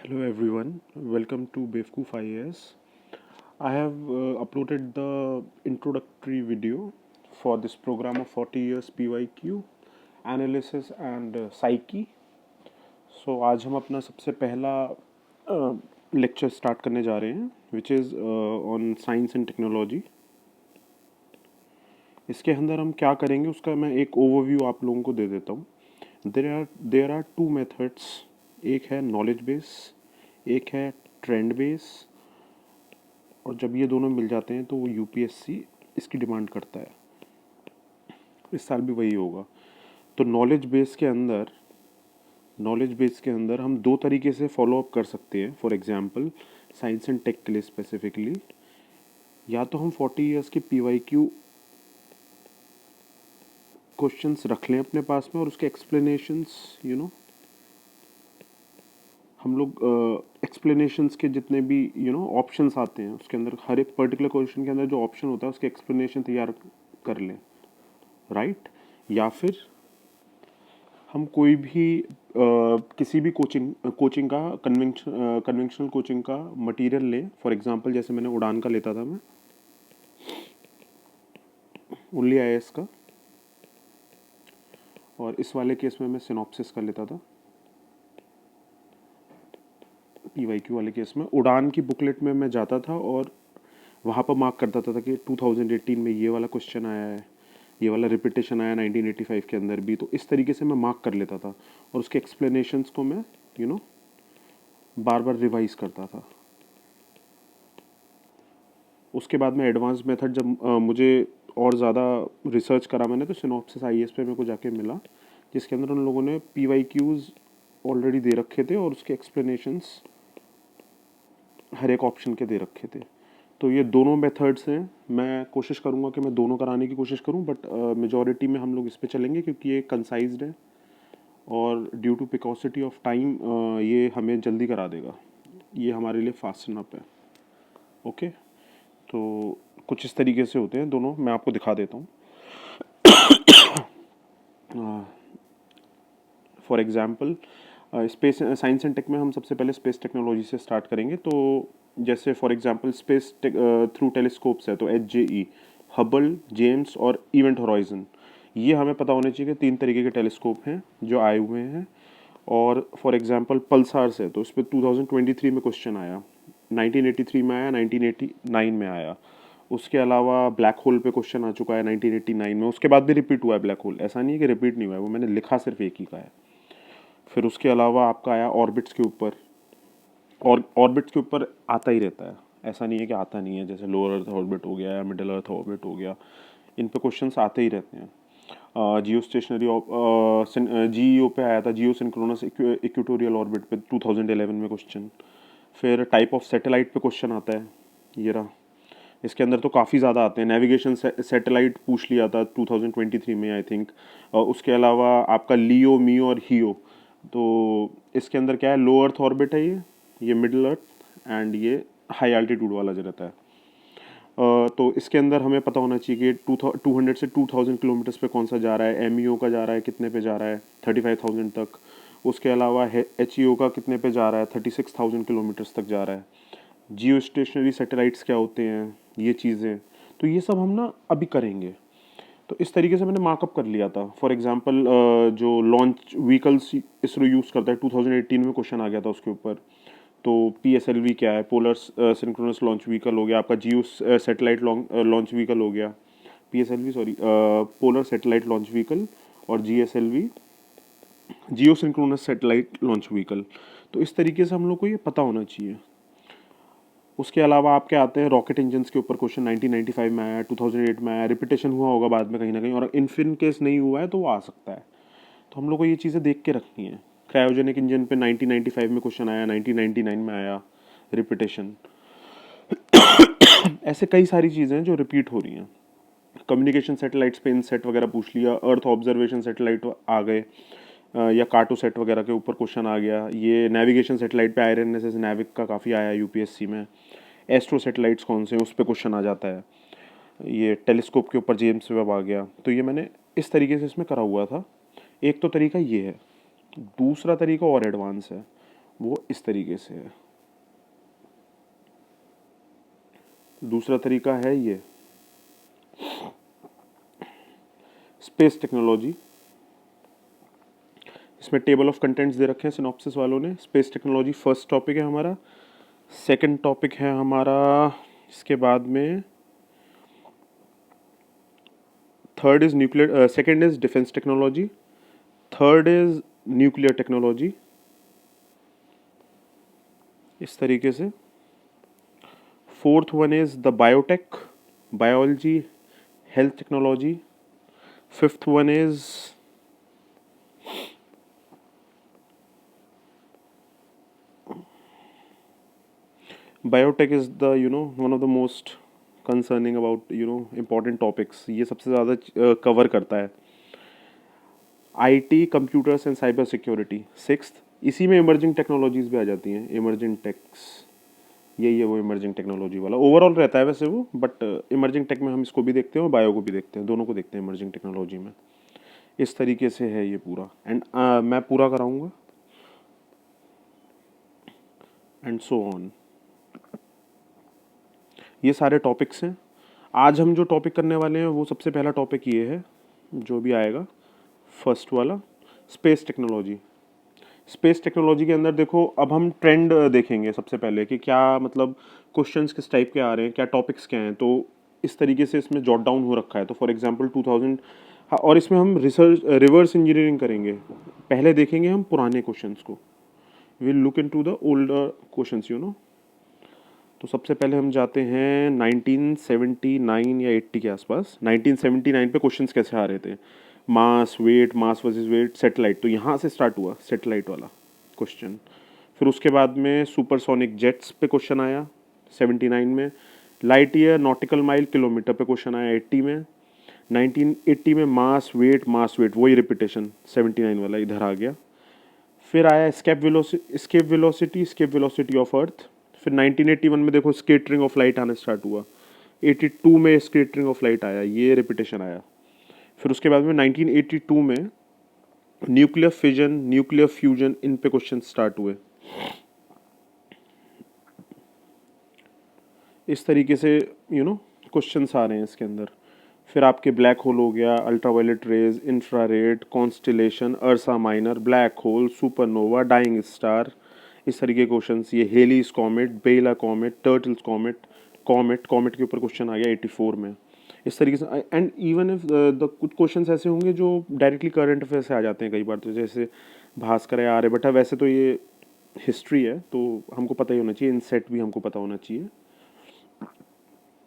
Hello everyone, welcome to Bevkoof IAS. I have uploaded the introductory video for this program of 40 years PYQ, analysis and psyche. So आज हम अपना सबसे पहला lecture start करने जा रहे हैं which is on science and technology. इसके अंदर हम क्या करेंगे उसका मैं एक ओवरव्यू आप लोगों को दे देता हूँ। देर आर टू मेथड्स, एक है नॉलेज बेस, एक है ट्रेंड बेस, और जब ये दोनों मिल जाते हैं तो वो यूपीएससी इसकी डिमांड करता है। इस साल भी वही होगा। तो नॉलेज बेस के अंदर हम दो तरीके से फॉलो अप कर सकते हैं। For example science and tech के लिए स्पेसिफिकली, या तो हम 40 इयर्स के पीवाईक्यू क्वेश्चंस रख लें अपने पास में और उसके एक्सप्लेनेशंस हम लोग एक्सप्लेनेशंस के जितने भी ऑप्शंस आते हैं उसके अंदर हर एक पर्टिकुलर क्वेश्चन के अंदर जो ऑप्शन होता है उसके एक्सप्लेनेशन तैयार कर लें, राइट। या फिर हम कोई भी किसी भी कोचिंग का कन्वेंशनल कोचिंग का मटेरियल लें। फॉर एग्जांपल जैसे मैंने उड़ान का लेता था, मैं ओनली आईएएस का, और इस वाले केस में मैं सिनॉप्सिस का लेता था। पीवाईक्यू वाले केस में उड़ान की बुकलेट में मैं जाता था और वहाँ पर मार्क करता था कि 2018 में ये वाला क्वेश्चन आया है, ये वाला रिपीटेशन आया 1985 के अंदर भी। तो इस तरीके से मैं मार्क कर लेता था और उसके एक्सप्लेनेशंस को मैं बार बार रिवाइज करता था। उसके बाद में एडवांस मेथड जब मुझे और ज़्यादा रिसर्च करा मैंने, तो सिनॉप्सिस आईएएस पे मेरे को जाके मिला, जिसके अंदर उन लोगों ने पीवाईक्यूज़ ऑलरेडी दे रखे थे और उसके एक्सप्लेनेशंस हर एक ऑप्शन के दे रखे थे। तो ये दोनों मेथड्स हैं। मैं कोशिश करूँगा कि मैं दोनों कराने की कोशिश करूँ, बट मेजॉरिटी में हम लोग इस पे चलेंगे क्योंकि ये कंसाइज्ड है और ड्यू टू पिकॉसिटी ऑफ टाइम ये हमें जल्दी करा देगा। ये हमारे लिए फास्ट इनफ है। ओके, तो कुछ इस तरीके से होते हैं दोनों, मैं आपको दिखा देता हूँ। For example space science and tech में हम सबसे पहले स्पेस टेक्नोलॉजी से स्टार्ट करेंगे। तो जैसे for example space through telescopes है, तो HJE, हबल, जेम्स और इवेंट हॉराइजन, ये हमें पता होने चाहिए कि 3 तरीके के टेलीस्कोप हैं जो आए हुए हैं। और फॉर एग्जांपल पल्सार्स है, तो इस पर 2023 में क्वेश्चन आया, 1983 में आया, 1989 में आया। उसके अलावा ब्लैक होल पे क्वेश्चन आ चुका है 1989 में, उसके बाद भी रिपीट हुआ है ब्लैक होल, ऐसा नहीं है कि रिपीट नहीं हुआ है, वो मैंने लिखा सिर्फ एक ही का है। फिर उसके अलावा आपका आया ऑर्बिट्स के ऊपर, और ऑर्बिट्स के ऊपर आता ही रहता है, ऐसा नहीं है कि आता नहीं है। जैसे लोअर अर्थ ऑर्बिट हो गया या मिडिल अर्थ ऑर्बिट हो गया, इन पे क्वेश्चंस आते ही रहते हैं। जियो स्टेशनरी GEO पे आया था, जियो सिंक्रोनस इक्वेटोरियल ऑर्बिट पे 2011 में क्वेश्चन। फिर टाइप ऑफ सैटेलाइट पे क्वेश्चन आता है, ये रहा। इसके अंदर तो काफ़ी ज़्यादा आते हैं। नेविगेशन सैटेलाइट पूछ लिया था 2023 में आई थिंक। उसके अलावा आपका लियो, मियो और हियो, तो इसके अंदर क्या है, लो अर्थ ऑर्बिट है, ये मिडिल अर्थ एंड ये हाई एल्टीट्यूड वाला जो रहता है। तो इसके अंदर हमें पता होना चाहिए कि 200 से 2000 किलोमीटर्स पे कौन सा जा रहा है, MEO का जा रहा है कितने पे जा रहा है, 35,000 तक। उसके अलावा HEO का कितने पे जा रहा है, 36,000 किलोमीटर्स तक जा रहा है। जियो स्टेशनरी सैटेलाइट्स क्या होते हैं, ये चीज़ें, तो ये सब हम ना अभी करेंगे। तो इस तरीके से मैंने मार्कअप कर लिया था। फॉर एग्जांपल जो लॉन्च व्हीकल्स इसरो यूज़ करता है, 2018 में क्वेश्चन आ गया था उसके ऊपर। तो PSLV क्या है, पोलर सिंक्रोनस लॉन्च व्हीकल हो गया, आपका जियो सैटेलाइट लॉन्च व्हीकल हो गया, PSLV sorry, polar satellite launch vehicle, और GSLV, जियो सिंक्रोनस सैटेलाइट लॉन्च व्हीकल। तो इस तरीके से हम लोग को ये पता होना चाहिए। उसके अलावा आपके आते हैं रॉकेट इंजन्स के ऊपर क्वेश्चन, 1995 में आया, 2008 में आया, रिपीटेशन हुआ होगा बाद में कहीं ना कहीं, और इन केस नहीं हुआ है तो वो आ सकता है। तो हम लोग को ये चीज़ें देख के रखनी है। क्रायोजेनिक इंजन पे 1995 में क्वेश्चन आया, 1999 में आया, रिपीटेशन। ऐसे कई सारी चीज़ें हैं जो रिपीट हो रही हैं। कम्युनिकेशन सैटेलाइट्स पे इनसेट वगैरह पूछ लिया, अर्थ ऑब्जर्वेशन सैटेलाइट आ गए, या कार्टो सेट वगैरह के ऊपर क्वेश्चन आ गया। ये नेविगेशन सैटेलाइट पे आयरन एस नेविक का काफ़ी आया यूपीएससी में। एस्ट्रो सैटेलाइट्स कौन से हैं उस पर क्वेश्चन आ जाता है। ये टेलीस्कोप के ऊपर जेम्स वेब आ गया। तो ये मैंने इस तरीके से इसमें करा हुआ था। एक तो तरीका ये है। दूसरा तरीका और एडवांस है, वो इस तरीके से है। दूसरा तरीका है ये स्पेस टेक्नोलॉजी। इसमें टेबल ऑफ कंटेंट्स दे रखे हैं सिनॉप्सिस वालों ने। स्पेस टेक्नोलॉजी फर्स्ट टॉपिक है हमारा। सेकंड टॉपिक है हमारा, इसके बाद में third is nuclear, second is defence technology, third is nuclear technology, इस तरीके से। Fourth one is the biotech, biology, health technology. Fifth one is biotech is the one of the most concerning about important topics. ये सबसे ज़्यादा cover करता है। IT, computers and cyber security sixth. इसी में इमर्जिंग टेक्नोलॉजीज भी आ जाती हैं, इमर्जिंग टेक्स। यही है वो इमर्जिंग टेक्नोलॉजी वाला। ओवरऑल रहता है वैसे वो, बट इमर्जिंग टेक में हम इसको भी देखते हैं और बायो को भी देखते हैं, दोनों को देखते हैं इमर्जिंग टेक्नोलॉजी में। इस तरीके से है ये पूरा। एंड मैं पूरा कराऊंगा एंड सो ऑन। ये सारे टॉपिक्स हैं। आज हम जो टॉपिक करने वाले हैं वो सबसे पहला टॉपिक ये है जो भी आएगा, फर्स्ट वाला, स्पेस टेक्नोलॉजी। स्पेस टेक्नोलॉजी के अंदर देखो, अब हम ट्रेंड देखेंगे सबसे पहले कि क्या मतलब क्वेश्चंस किस टाइप के आ रहे हैं, क्या टॉपिक्स क्या हैं। तो इस तरीके से इसमें जॉट डाउन हो रखा है। तो फॉर एग्जांपल 2000, हाँ, और इसमें हम रिवर्स इंजीनियरिंग करेंगे। पहले देखेंगे हम पुराने क्वेश्चंस को, will look into the older questions तो सबसे पहले हम जाते हैं 1979 या 80 के आसपास। 1979 पे क्वेश्चंस कैसे आ रहे थे, मास वेट, मास वर्सेस वेट, सेटेलाइट। तो यहाँ से स्टार्ट हुआ सेटेलाइट वाला क्वेश्चन। फिर उसके बाद में सुपरसोनिक जेट्स पे क्वेश्चन आया 79 में। Light year, nautical mile, kilometre पे क्वेश्चन आया 80 में। 1980 में मास वेट, वही रिपीटेशन 79 वाला इधर आ गया। फिर आया स्केप वेलोसिटी ऑफ अर्थ। फिर 1981 में देखो स्केटरिंग ऑफ लाइट आना स्टार्ट हुआ। 82 में स्केटरिंग ऑफ लाइट आया, ये रिपीटेशन आया। फिर उसके बाद में 1982 में न्यूक्लियर फिजन, न्यूक्लियर फ्यूजन, इन पे क्वेश्चन स्टार्ट हुए। इस तरीके से क्वेश्चंस आ रहे हैं इसके अंदर। फिर आपके ब्लैक होल हो गया, ultraviolet rays, infrared, constellation, Ursa Minor, black hole, supernova, dying star, इस तरीके के क्वेश्चंस। ये Halley's comet, Biela comet, Tuttle's comet, comet के ऊपर क्वेश्चन आ गया 84 में। इस तरीके से। एंड इवन इफ द कुछ क्वेश्चंस ऐसे होंगे जो डायरेक्टली करंट अफेयर से आ जाते हैं कई बार। तो जैसे भास्कर है, आर्यभट्ट है, वैसे तो ये हिस्ट्री है तो हमको पता ही होना चाहिए, इन सेट भी हमको पता होना चाहिए।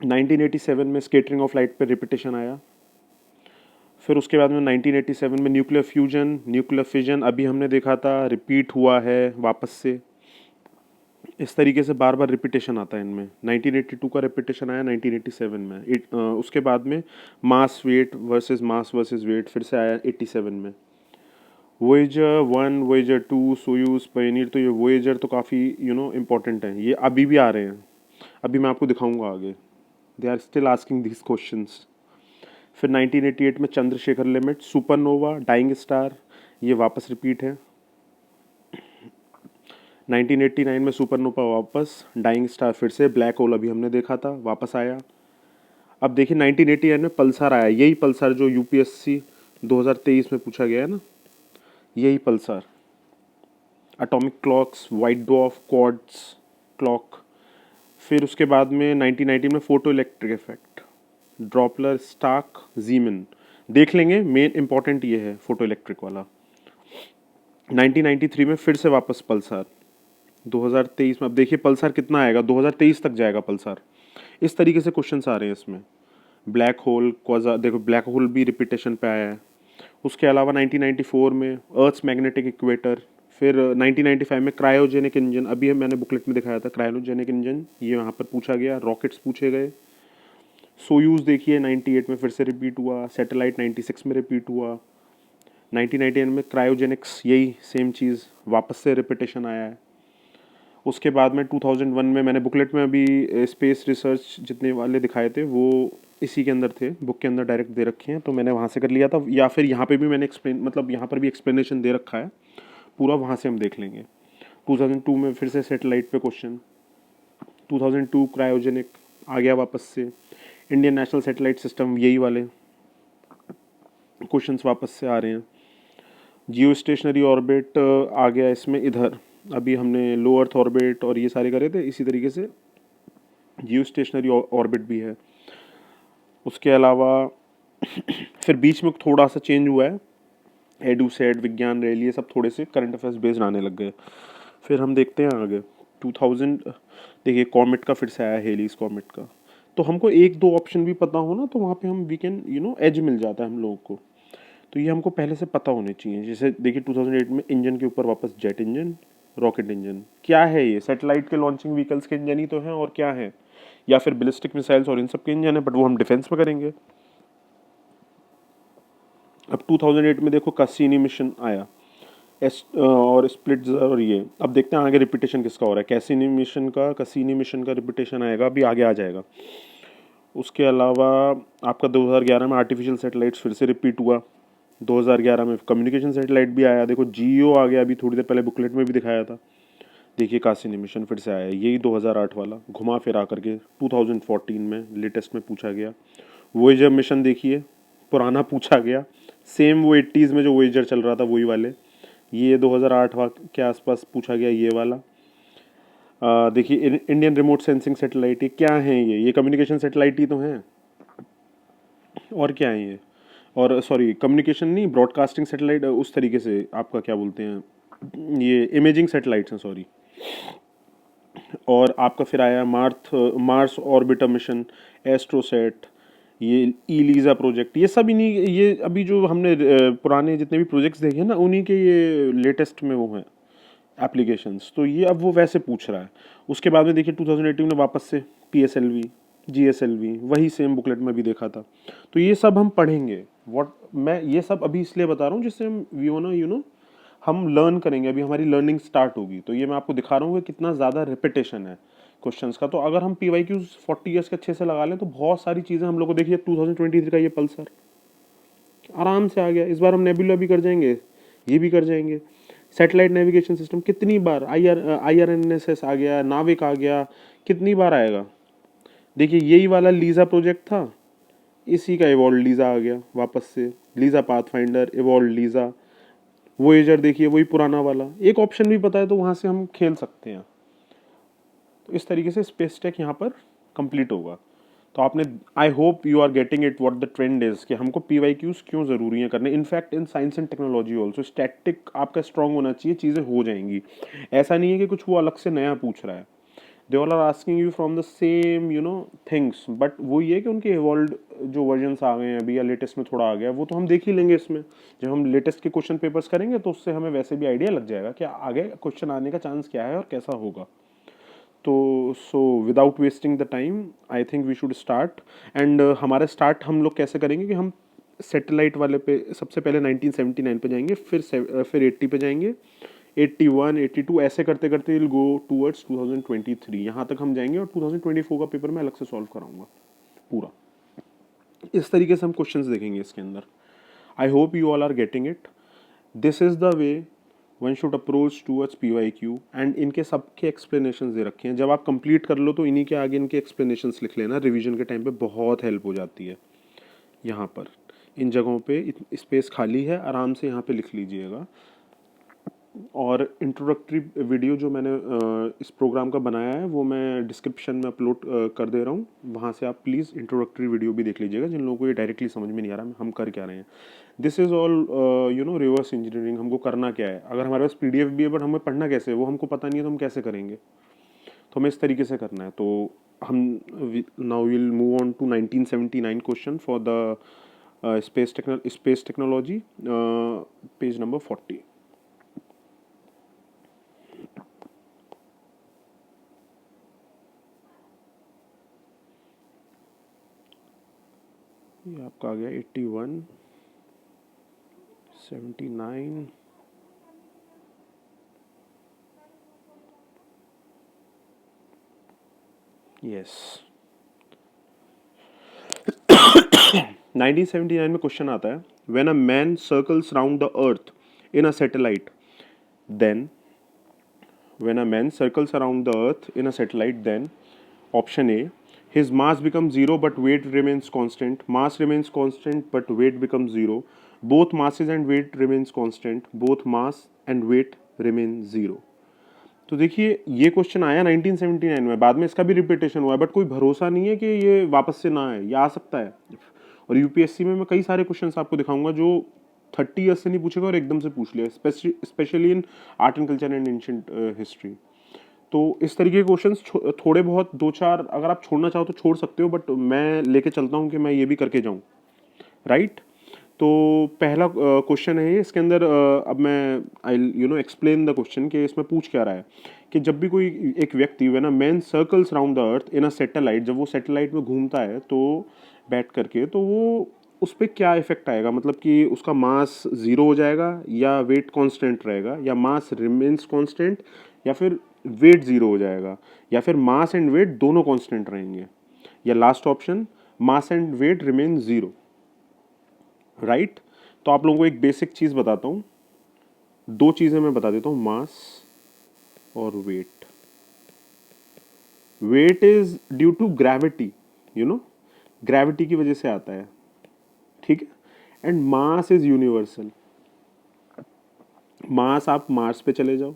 1987 में स्केटरिंग ऑफ लाइट पे रिपीटेशन आया। फिर उसके बाद में 1987 में न्यूक्लियर फ्यूजन, न्यूक्लियर फिजन अभी हमने देखा था, रिपीट हुआ है वापस से। इस तरीके से बार बार रिपीटेशन आता है इनमें। 1982 का रिपीटेशन आया 1987 में। उसके बाद में मास वर्सेस वेट फिर से आया 87 में। Voyager 1, Voyager 2, Soyuz, Pioneer. तो ये वोएजर तो काफ़ी इम्पोर्टेंट हैं, ये अभी भी आ रहे हैं। अभी मैं आपको दिखाऊंगा आगे। They are still asking this questions. फिर 1988 में Chandrasekhar limit, supernova, dying star, ये वापस रिपीट है। 1989 में सुपरनोवा वापस, डाइंग स्टार फिर से, ब्लैक होल अभी हमने देखा था वापस आया। अब देखिए 1989 में पल्सर आया, यही पल्सर जो यूपीएससी 2023 में पूछा गया है ना, यही pulsar. Atomic clocks, white dwarf, quartz clock. फिर उसके बाद में 1990 में photo electric effect, Doppler, Stark, Zeeman. देख लेंगे, मेन इंपॉर्टेंट ये है फोटो इलेक्ट्रिक वाला। 1993 में फिर से वापस पल्सर। 2023 में अब देखिए पल्सर कितना आएगा, 2023 तक जाएगा पल्सर। इस तरीके से क्वेश्चंस आ रहे हैं इसमें। ब्लैक होल, क्वाजा, देखो ब्लैक होल भी रिपीटेशन पे आया है। उसके अलावा 1994 में अर्थ्स मैग्नेटिक इक्वेटर। फिर 1995 में क्रायोजेनिक इंजन, अभी मैंने बुकलेट में दिखाया था क्रायोजेनिक इंजन, ये यहाँ पर पूछा गया। रॉकेट्स पूछे गए। सोयूज देखिए 98 में फिर से रिपीट हुआ। सैटेलाइट 96 में रिपीट हुआ। 1999 में क्रायोजेनिक्स, यही सेम चीज़ वापस से रिपीटेशन आया है। उसके बाद में 2001 में मैंने बुकलेट में अभी स्पेस रिसर्च जितने वाले दिखाए थे वो इसी के अंदर थे, बुक के अंदर डायरेक्ट दे रखे हैं, तो मैंने वहाँ से कर लिया था। या फिर यहाँ पे भी मैंने एक्सप्लेन, मतलब यहाँ पर भी एक्सप्लेनेशन दे रखा है पूरा, वहाँ से हम देख लेंगे। 2002 में फिर से सैटेलाइट पे क्वेश्चन, 2002 क्रायोजेनिक आ गया वापस से, इंडियन नेशनल सैटेलाइट सिस्टम यही वाले क्वेश्चंस वापस से आ रहे हैं। जियो स्टेशनरी ऑर्बिट आ गया इसमें इधर, अभी हमने लो अर्थ ऑर्बिट और ये सारे करे थे, इसी तरीके से जियो स्टेशनरी ऑर्बिट भी है। उसके अलावा फिर बीच में थोड़ा सा चेंज हुआ है, एडू सेट, विज्ञान रैल, ये सब थोड़े से करंट अफेयर्स बेस्ड आने लग गए। फिर हम देखते हैं आगे 2000, देखिए कॉमेट का फिर से आया, हेलीज कॉमेट का। तो हमको एक दो ऑप्शन भी पता हो ना, तो वहाँ पे हम वी कैन एज मिल जाता है हम लोगों को। तो ये हमको पहले से पता होने चाहिए। जैसे देखिए 2008 में इंजन के ऊपर वापस जेट इंजन, रॉकेट इंजन। क्या है ये? सैटेलाइट के लॉन्चिंग व्हीकल्स के इंजन ही तो हैं, और क्या है? या फिर बैलिस्टिक मिसाइल्स और इन सब के इंजन है, बट वो हम डिफेंस में करेंगे। अब 2008 में देखो कैसिनी मिशन आया, और स्प्लिट और ये। अब देखते हैं आगे रिपीटेशन किसका हो रहा है। कैसिनी मिशन का रिपीटेशन आएगा, अभी आगे आ जाएगा। उसके अलावा आपका 2011 में आर्टिफिशियल सैटेलाइट्स फिर से रिपीट हुआ। 2011 में कम्युनिकेशन सैटेलाइट भी आया, देखो जियो आ गया, अभी थोड़ी देर पहले बुकलेट में भी दिखाया था। देखिए कैसिनी मिशन फिर से आया, यही 2008 वाला घुमा फिरा करके 2014 में लेटेस्ट में पूछा गया। वोएजर मिशन देखिए, पुराना पूछा गया, सेम वो 80s में जो वोएजर चल रहा था वही वाले। ये 2008 के आसपास पूछा गया ये वाला। देखिए इंडियन रिमोट सेंसिंग सैटेलाइट, ये क्या है? ये कम्युनिकेशन सैटेलाइट ही तो हैं, और क्या है ये? और सॉरी, कम्युनिकेशन नहीं, ब्रॉडकास्टिंग सैटेलाइट उस तरीके से आपका क्या बोलते हैं, ये इमेजिंग सैटेलाइट्स हैं, सॉरी। और आपका फिर आया मार्स ऑर्बिटर मिशन, एस्ट्रोसेट, ये ईलीजा प्रोजेक्ट। ये सब इन्हीं, ये अभी जो हमने पुराने जितने भी प्रोजेक्ट्स देखे हैं ना, उन्हीं के ये लेटेस्ट में वो हैं एप्लीकेशंस। तो ये अब वो वैसे पूछ रहा है। उसके बाद में देखिए 2018 में वापस से PSLV, GSLV, वही सेम बुकलेट में भी देखा था। तो ये सब हम पढ़ेंगे। मैं ये सब अभी इसलिए बता रहा हूँ जिससे हम हम लर्न करेंगे। अभी हमारी लर्निंग स्टार्ट होगी। तो ये मैं आपको दिखा रहा हूँ कि कितना ज़्यादा रिपीटेशन है क्वेश्चंस का। तो अगर हम PYQs 40 ईयर्स के अच्छे से लगा लें तो बहुत सारी चीज़ें हम लोग को, देखिए 2023 का ये पल्सर आराम से आ गया। इस बार हम नेबुला भी कर जाएंगे, ये भी कर जाएंगे। सैटेलाइट नेविगेशन सिस्टम कितनी बार, IRNSS आ गया, नाविक आ गया, कितनी बार आएगा? देखिए यही वाला लीजा प्रोजेक्ट था, इसी का इवॉल्व लीजा आ गया वापस से। Lisa pathfinder, evolve Lisa, Voyager देखिए वही पुराना वाला। एक ऑप्शन भी पता है तो वहाँ से हम खेल सकते हैं। तो इस तरीके से स्पेस टेक यहाँ पर कंप्लीट होगा। तो आपने, I hope you are getting it what the trend is, कि हमको PYQs क्यों ज़रूरी है करने। In fact in science and technology also static आपका स्ट्रॉन्ग होना चाहिए, चीज़ें हो जाएंगी। ऐसा नहीं है कि कुछ वो अलग से नया पूछ रहा है। They all are asking you from the same things, but वो ये कि उनके इवॉल्व जो वर्जन्स आ गए हैं अभी, या लेटेस्ट में थोड़ा आ गया, वो तो हम देख ही लेंगे इसमें। जब हम लेटेस्ट के क्वेश्चन पेपर्स करेंगे तो उससे हमें वैसे भी आइडिया लग जाएगा कि आगे क्वेश्चन आने का चांस क्या है और कैसा होगा। तो so without wasting the time I think we should start. And हमारा स्टार्ट हम लोग कैसे करेंगे कि हम सैटेलाइट वाले पे सबसे पहले 1979 पे जाएंगे, फिर 80 पे जाएंगे, 81, 82, ऐसे करते करते विल गो टूवर्ड्स 2023। यहाँ तक हम जाएंगे और 2024 का पेपर मैं अलग से सॉल्व कराऊंगा पूरा। इस तरीके से हम क्वेश्चंस देखेंगे इसके अंदर। I hope you all are getting it. This is the way one should approach towards PYQ। And इनके सबके एक्सप्लेनेशन दे रखे हैं। जब आप कंप्लीट कर लो तो इन्हीं के आगे इनके एक्सप्लेनेशन लिख लेना, रिवीजन के टाइम पे बहुत हेल्प हो जाती है। यहाँ पर इन जगहों पे स्पेस खाली है, आराम से यहाँ पे लिख लीजिएगा। और इंट्रोडक्टरी वीडियो जो मैंने इस प्रोग्राम का बनाया है वो मैं डिस्क्रिप्शन में अपलोड कर दे रहा हूँ, वहाँ से आप प्लीज़ इंट्रोडक्टरी वीडियो भी देख लीजिएगा जिन लोगों को ये डायरेक्टली समझ में नहीं आ रहा हम कर क्या रहे हैं। This is all reverse engineering. हमको करना क्या है? अगर हमारे पास PDF भी है बट हमें पढ़ना कैसे है वो हमको पता नहीं है, तो हम कैसे करेंगे? तो हमें इस तरीके से करना है। तो हम now will move on to 1979 question for the space technology, page number 40। ये आपका आ गया 81, 79, यस। 1979 में क्वेश्चन आता है, when a man circles round the earth in a satellite then when a man circles around the earth in a satellite, then option A, his mass becomes zero but weight remains constant. Mass remains constant but weight becomes zero. Both masses and weight remains constant. Both mass and weight remain zero. तो देखिए ये question आया 1979 में, बाद में इसका भी repetition हुआ है, बट कोई भरोसा नहीं है कि ये वापस से ना आए, ये आ सकता है। और यूपीएससी में मैं कई सारे क्वेश्चंस आपको दिखाऊंगा जो 30 ईयर्स से नहीं पूछेगा और एकदम से पूछ लिया, specially in art and culture and ancient history. तो इस तरीके के क्वेश्चंस थोड़े बहुत दो चार अगर आप छोड़ना चाहो तो छोड़ सकते हो, बट मैं लेके चलता हूँ कि मैं ये भी करके जाऊँ, राइट। तो पहला क्वेश्चन है ये, इसके अंदर अब मैं आई एक्सप्लेन द क्वेश्चन कि इसमें पूछ क्या रहा है कि जब भी कोई एक व्यक्ति when a man circles round the earth in a satellite, जब वो सैटेलाइट में घूमता है तो बैठ करके, तो वो उस पर क्या इफेक्ट आएगा, मतलब कि उसका मास जीरो हो जाएगा या वेट कांस्टेंट रहेगा या मास रिमेन्स कांस्टेंट या फिर वेट जीरो हो जाएगा या फिर मास एंड वेट दोनों कांस्टेंट रहेंगे या last option mass and weight remain zero, right. तो आप लोगों को एक बेसिक चीज बताता हूं, दो चीजें मैं बता देता हूं, मास और weight. Weight is due to gravity, gravity की वजह से आता है, ठीक है। And mass is universal. Mass आप मार्स पे चले जाओ,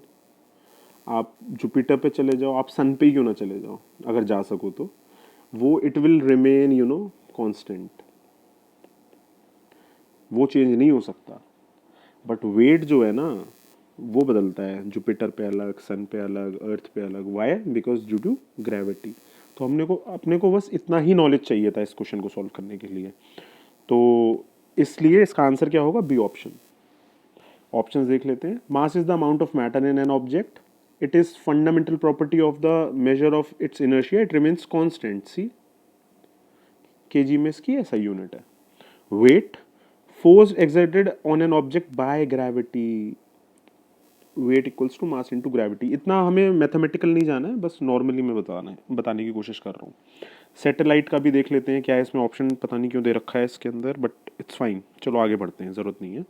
आप जुपिटर पे चले जाओ, आप सन पे क्यों ना चले जाओ, अगर जा सको तो वो इट विल रिमेन कांस्टेंट, वो चेंज नहीं हो सकता। बट वेट जो है ना वो बदलता है, जुपिटर पे अलग, सन पे अलग, अर्थ पे अलग। Why? Because due to gravity. तो अपने को बस इतना ही नॉलेज चाहिए था इस क्वेश्चन को सॉल्व करने के लिए। तो इसलिए इसका आंसर क्या होगा? B option. ऑप्शंस देख लेते हैं। Mass is the amount of matter in an object, it is fundamental property of the measure of its inertia, it remains constant. C kg में इसकी ऐसा यूनिट है। Weight, force exerted on an object by gravity, weight equals to mass into gravity. इतना हमें mathematical नहीं जाना है, बस नॉर्मली मैं बताने की कोशिश कर रहा हूँ। सैटेलाइट का भी देख लेते हैं क्या है इसमें, ऑप्शन पता नहीं क्यों दे रखा है इसके अंदर, बट इट्स फाइन। चलो आगे बढ़ते हैं, ज़रूरत नहीं है।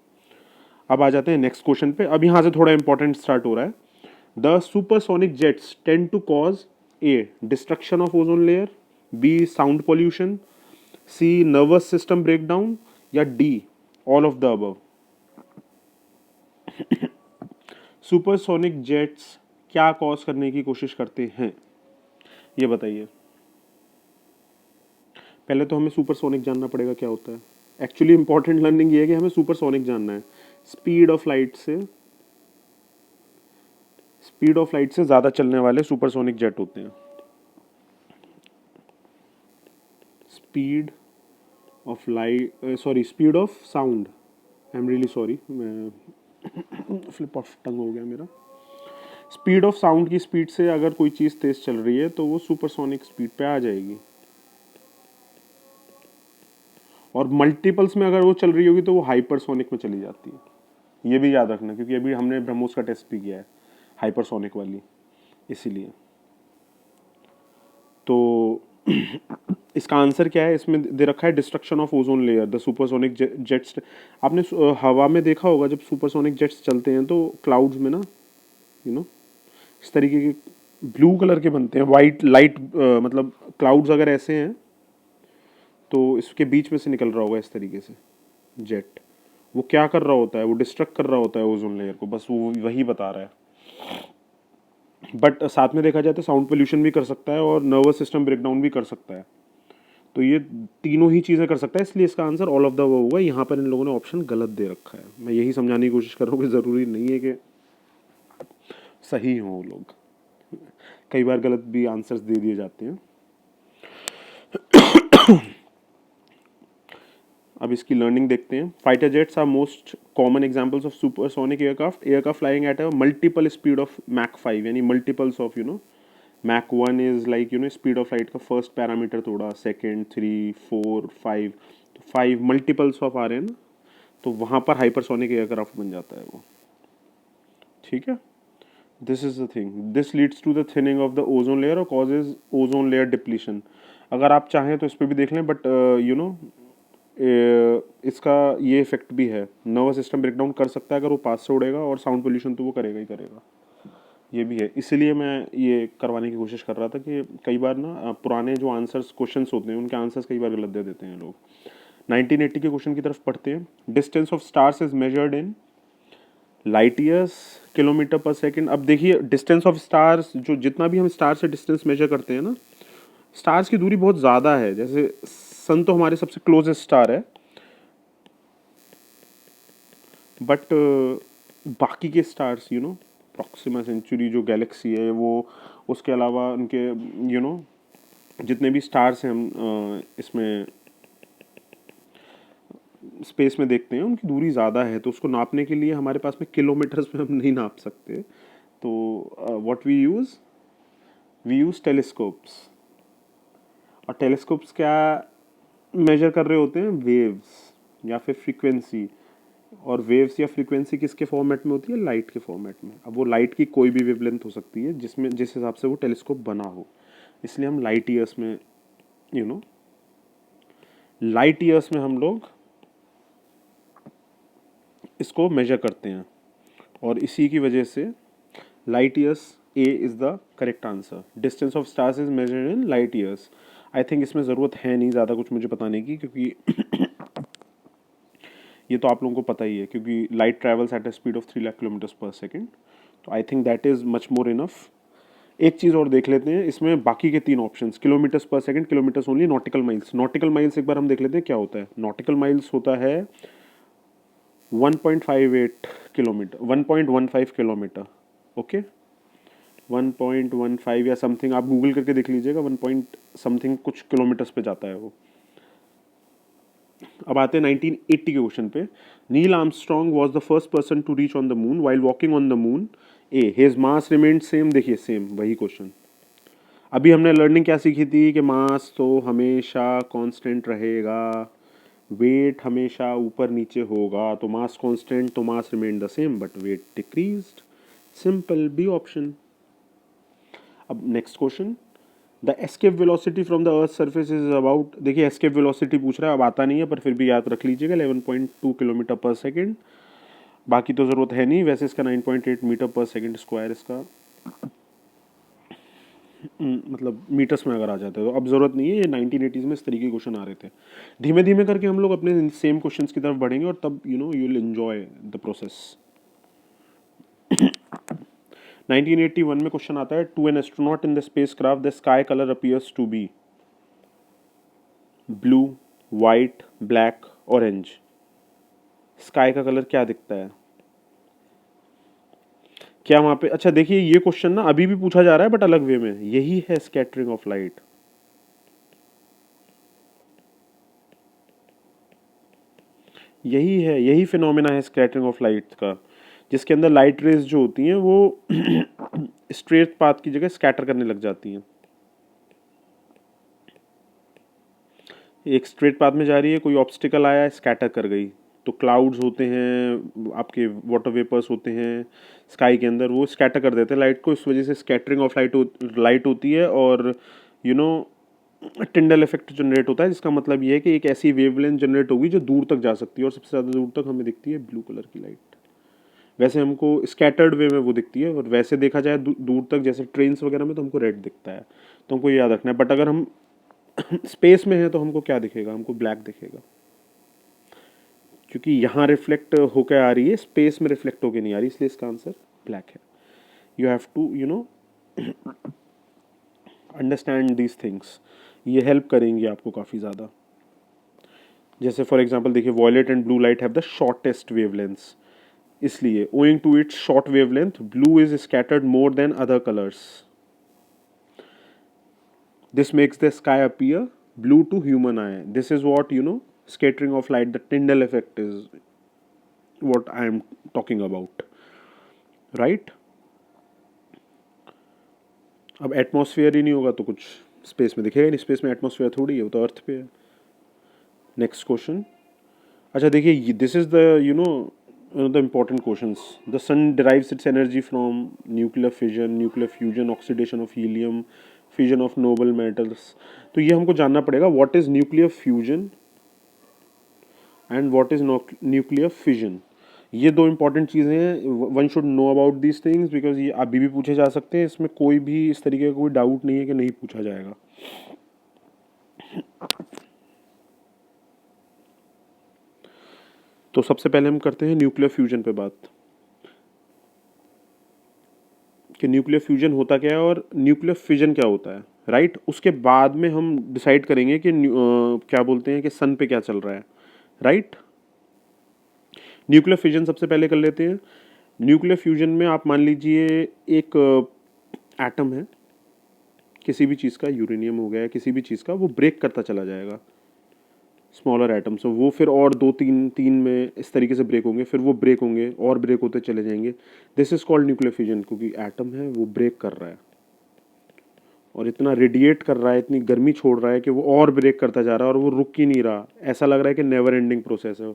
अब आ जाते हैं नेक्स्ट क्वेश्चन पे। अब यहाँ से थोड़ा इंपॉर्टेंट स्टार्ट हो रहा है। The supersonic jets tend to cause a destruction of ozone layer, B sound pollution, C nervous system breakdown या D all of the above. Supersonic jets क्या कॉज करने की कोशिश करते हैं, ये बताइए। पहले तो हमें सुपरसोनिक जानना पड़ेगा क्या होता है। एक्चुअली इंपॉर्टेंट लर्निंग ये है कि हमें सुपरसोनिक जानना है। स्पीड ऑफ लाइट से ज़्यादा चलने वाले सुपरसोनिक जेट होते हैं। Speed of light, sorry, speed of sound, I am really sorry, मैं फ्लिप ऑफ टंग हो गया मेरा। स्पीड ऑफ साउंड की स्पीड से अगर कोई चीज़ तेज चल रही है तो वो सुपरसोनिक स्पीड पे आ जाएगी, और मल्टीपल्स में अगर वो चल रही होगी तो वो हाइपरसोनिक में चली जाती है। ये भी याद रखना, क्योंकि अभी हमने ब्रह्मोस का टेस्ट भी किया है हाइपरसोनिक वाली, इसीलिए। तो इसका आंसर क्या है, इसमें दे रखा है destruction of ozone layer, the supersonic jets. आपने हवा में देखा होगा जब सुपरसोनिक जेट्स चलते हैं तो क्लाउड्स में ना, इस तरीके के ब्लू कलर के बनते हैं, वाइट लाइट, मतलब क्लाउड्स अगर ऐसे हैं तो इसके बीच में से निकल रहा होगा इस तरीके से जेट। वो क्या कर रहा होता है, वो डिस्ट्रक्ट कर रहा होता है ओजोन लेयर को, बस वो वही बता रहा है। बट साथ में देखा जाए तो साउंड पोल्यूशन भी कर सकता है और नर्वस सिस्टम ब्रेकडाउन भी कर सकता है। तो ये तीनों ही चीज़ें कर सकता है, इसलिए इसका answer all of the above होगा। यहाँ पर इन लोगों ने ऑप्शन गलत दे रखा है। मैं यही समझाने की कोशिश कर रहा हूँ कि ज़रूरी नहीं है कि सही हों वो लोग, कई बार गलत भी आंसर्स दे दिए जाते हैं। अब इसकी लर्निंग देखते हैं। Fighter jets are most common examples of supersonic aircraft flying at a multiple speed of Mach 5, यानी multiples of Mach 1 is like speed of light का फर्स्ट पैरामीटर तोड़ा, सेकेंड, 3, 4, 5, तो 5 मल्टीपल्स ऑफ आ रहे हैं ना, तो वहाँ पर हाइपरसोनिक एयरक्राफ्ट बन जाता है वो, ठीक है। This is the thing, this leads to the thinning of the ozone layer और कॉजेज ओजोन लेयर डिप्लीशन। अगर आप चाहें तो इस पर भी देख लें, बट इसका ये इफेक्ट भी है, नर्वस सिस्टम ब्रेकडाउन कर सकता है अगर वो पास से उड़ेगा, और साउंड पोल्यूशन तो वो करेगा ही करेगा। ये भी है, इसीलिए मैं ये करवाने की कोशिश कर रहा था कि कई बार ना पुराने जो आंसर्स क्वेश्चंस होते हैं उनके आंसर्स कई बार गलत दे देते हैं लोग। 1980 के क्वेश्चन की तरफ पढ़ते हैं। Distance of stars is measured in light years, kilometre पर सेकंड। अब देखिए डिस्टेंस ऑफ स्टार्स, जो जितना भी हम स्टार से डिस्टेंस मेजर करते हैं ना, स्टार्स की दूरी बहुत ज़्यादा है। जैसे सन तो हमारे सबसे क्लोजेस्ट स्टार है, बट बाकी के स्टार्स प्रॉक्सिमा सेंचुरी जो गैलेक्सी है वो, उसके अलावा उनके जितने भी स्टार्स हैं हम इसमें स्पेस में देखते हैं, उनकी दूरी ज़्यादा है, तो उसको नापने के लिए हमारे पास में किलोमीटर्स में हम नहीं नाप सकते। तो व्हाट वी यूज़ टेलीस्कोप्स। और टेलीस्कोप्स क्या मेजर कर रहे होते हैं? वेव्स या फिर फ्रीक्वेंसी। और वेव्स या फ्रीक्वेंसी किसके फॉर्मेट में होती है? लाइट के फॉर्मेट में। अब वो लाइट की कोई भी वेवलेंथ हो सकती है जिसमें जिस हिसाब से वो टेलीस्कोप बना हो, इसलिए हम लाइट ईयर्स में यू नो लाइट ईयर्स में हम लोग इसको मेजर करते हैं। और इसी की वजह से light years A is the correct answer. Distance of stars is measured in light years. I think इसमें ज़रूरत है नहीं ज़्यादा कुछ मुझे बताने की, क्योंकि ये तो आप लोगों को पता ही है, क्योंकि light travels at a speed of 3 lakh kilometres पर सेकेंड। तो I think that is much more enough. एक चीज़ और देख लेते हैं इसमें, बाकी के 3 ऑप्शंस, किलोमीटर्स पर second, kilometres only, nautical miles. Nautical miles एक बार हम देख लेते हैं क्या होता है। नॉटिकल माइल्स होता है 1.58 किलोमीटर, 1.15 किलोमीटर। ओके, 1.15 या समथिंग, आप गूगल करके देख लीजिएगा, 1 पॉइंट समथिंग कुछ किलोमीटर्स पे जाता है वो। अब आते हैं 1980 के क्वेश्चन पे। Neil Armstrong was the first person to reach on the moon while walking on the moon. A, his mass remained same. देखिए सेम वही क्वेश्चन। अभी हमने लर्निंग क्या सीखी थी कि मास तो हमेशा कांस्टेंट रहेगा, वेट हमेशा ऊपर नीचे होगा, तो मास कांस्टेंट तो mass remain the same but weight decreased. Simple, B option. अब next question, the escape velocity from the earth surface is about. देखिए एस्केप वेलोसिटी पूछ रहा है, अब आता नहीं है पर फिर भी याद रख लीजिएगा, 11.2 किलोमीटर पर सेकेंड। बाकी तो ज़रूरत है नहीं, वैसे इसका 9.8 मीटर पर सेकेंड स्क्वायर इसका मतलब मीटर्स में अगर आ जाता है तो अब ज़रूरत नहीं है। ये 1980s में इस तरीके के क्वेश्चन आ रहे थे। धीमे धीमे करके हम लोग अपने सेम क्वेश्चंस की तरफ बढ़ेंगे और तब you will enjoy the process. 1981 में क्वेश्चन आता है, to an astronaut in the spacecraft the sky colour appears to be blue, white, black, orange. Sky का कलर क्या दिखता है? क्या वहां पे, अच्छा देखिए ये क्वेश्चन ना अभी भी पूछा जा रहा है बट अलग वे में। यही है स्कैटरिंग ऑफ लाइट। यही फिनोमेना है स्कैटरिंग ऑफ लाइट का, जिसके अंदर लाइट रेज जो होती हैं वो स्ट्रेट पाथ की जगह स्कैटर करने लग जाती हैं। एक स्ट्रेट पाथ में जा रही है, कोई ऑब्स्टिकल आया, स्कैटर कर गई। तो क्लाउड्स होते हैं, आपके वाटर वेपर्स होते हैं स्काई के अंदर, वो स्कैटर कर देते हैं लाइट को। इस वजह से स्कैटरिंग ऑफ लाइट होती है। और you know Tyndall effect generate होता है, जिसका मतलब ये है कि एक ऐसी वेवलेंथ जनरेट होगी जो दूर तक जा सकती है, और सबसे ज़्यादा दूर तक हमें दिखती है ब्लू कलर की लाइट। वैसे हमको स्कैटर्ड वे में वो दिखती है, और वैसे देखा जाए दूर तक जैसे ट्रेन्स वगैरह में तो हमको रेड दिखता है। तो हमको ये याद रखना है। बट अगर हम स्पेस में है तो हमको क्या दिखेगा? हमको ब्लैक दिखेगा, क्योंकि यहाँ रिफ्लेक्ट होकर आ रही है, स्पेस में रिफ्लेक्ट होकर नहीं आ रही, इसलिए इसका आंसर ब्लैक है। You have to understand these things, ये हेल्प करेंगी आपको काफ़ी ज़्यादा। जैसे फॉर एग्जांपल देखिए, violet and blue light have the shortest wavelengths, इसलिए owing to its short wavelength blue is scattered more than other colours. This makes the sky appear blue to human eye. This is what scattering of light, the Tyndall effect is what I am talking about, right? अब atmosphere ही नहीं होगा तो कुछ space में दिखेगा नहीं, space में atmosphere थोड़ी है, वो तो अर्थ पे है। नेक्स्ट क्वेश्चन, अच्छा देखिए, this is the the important questions. The sun derives its energy from nuclear fission, nuclear fusion, oxidation of helium, fusion of noble metals. तो ये हमको जानना पड़ेगा, what is nuclear fusion and what is nuclear fission. ये दो important चीज़ें हैं, one should know about these things because ये अभी भी पूछे जा सकते हैं, इसमें कोई भी इस तरीके का कोई डाउट नहीं है कि नहीं पूछा जाएगा। तो सबसे पहले हम करते हैं न्यूक्लियर फ्यूजन पे बात, कि न्यूक्लियर फ्यूजन होता क्या है और न्यूक्लियर फिजन क्या होता है, राइट। उसके बाद में हम डिसाइड करेंगे कि क्या बोलते हैं कि सन पे क्या चल रहा है, राइट। न्यूक्लियर फिजन सबसे पहले कर लेते हैं। न्यूक्लियर फ्यूजन में आप मान लीजिए एक एटम है किसी भी चीज़ का, यूरेनियम हो गया, किसी भी चीज़ का, वो ब्रेक करता चला जाएगा स्मॉलर एटम्स, तो वो फिर और दो तीन तीन में इस तरीके से ब्रेक होंगे, फिर वो ब्रेक होंगे और ब्रेक होते चले जाएंगे। This is called nuclear fusion, क्योंकि एटम है वो ब्रेक कर रहा है और इतना रेडिएट कर रहा है, इतनी गर्मी छोड़ रहा है कि वो और ब्रेक करता जा रहा है और वो रुक ही नहीं रहा, ऐसा लग रहा है कि नेवर एंडिंग प्रोसेस है,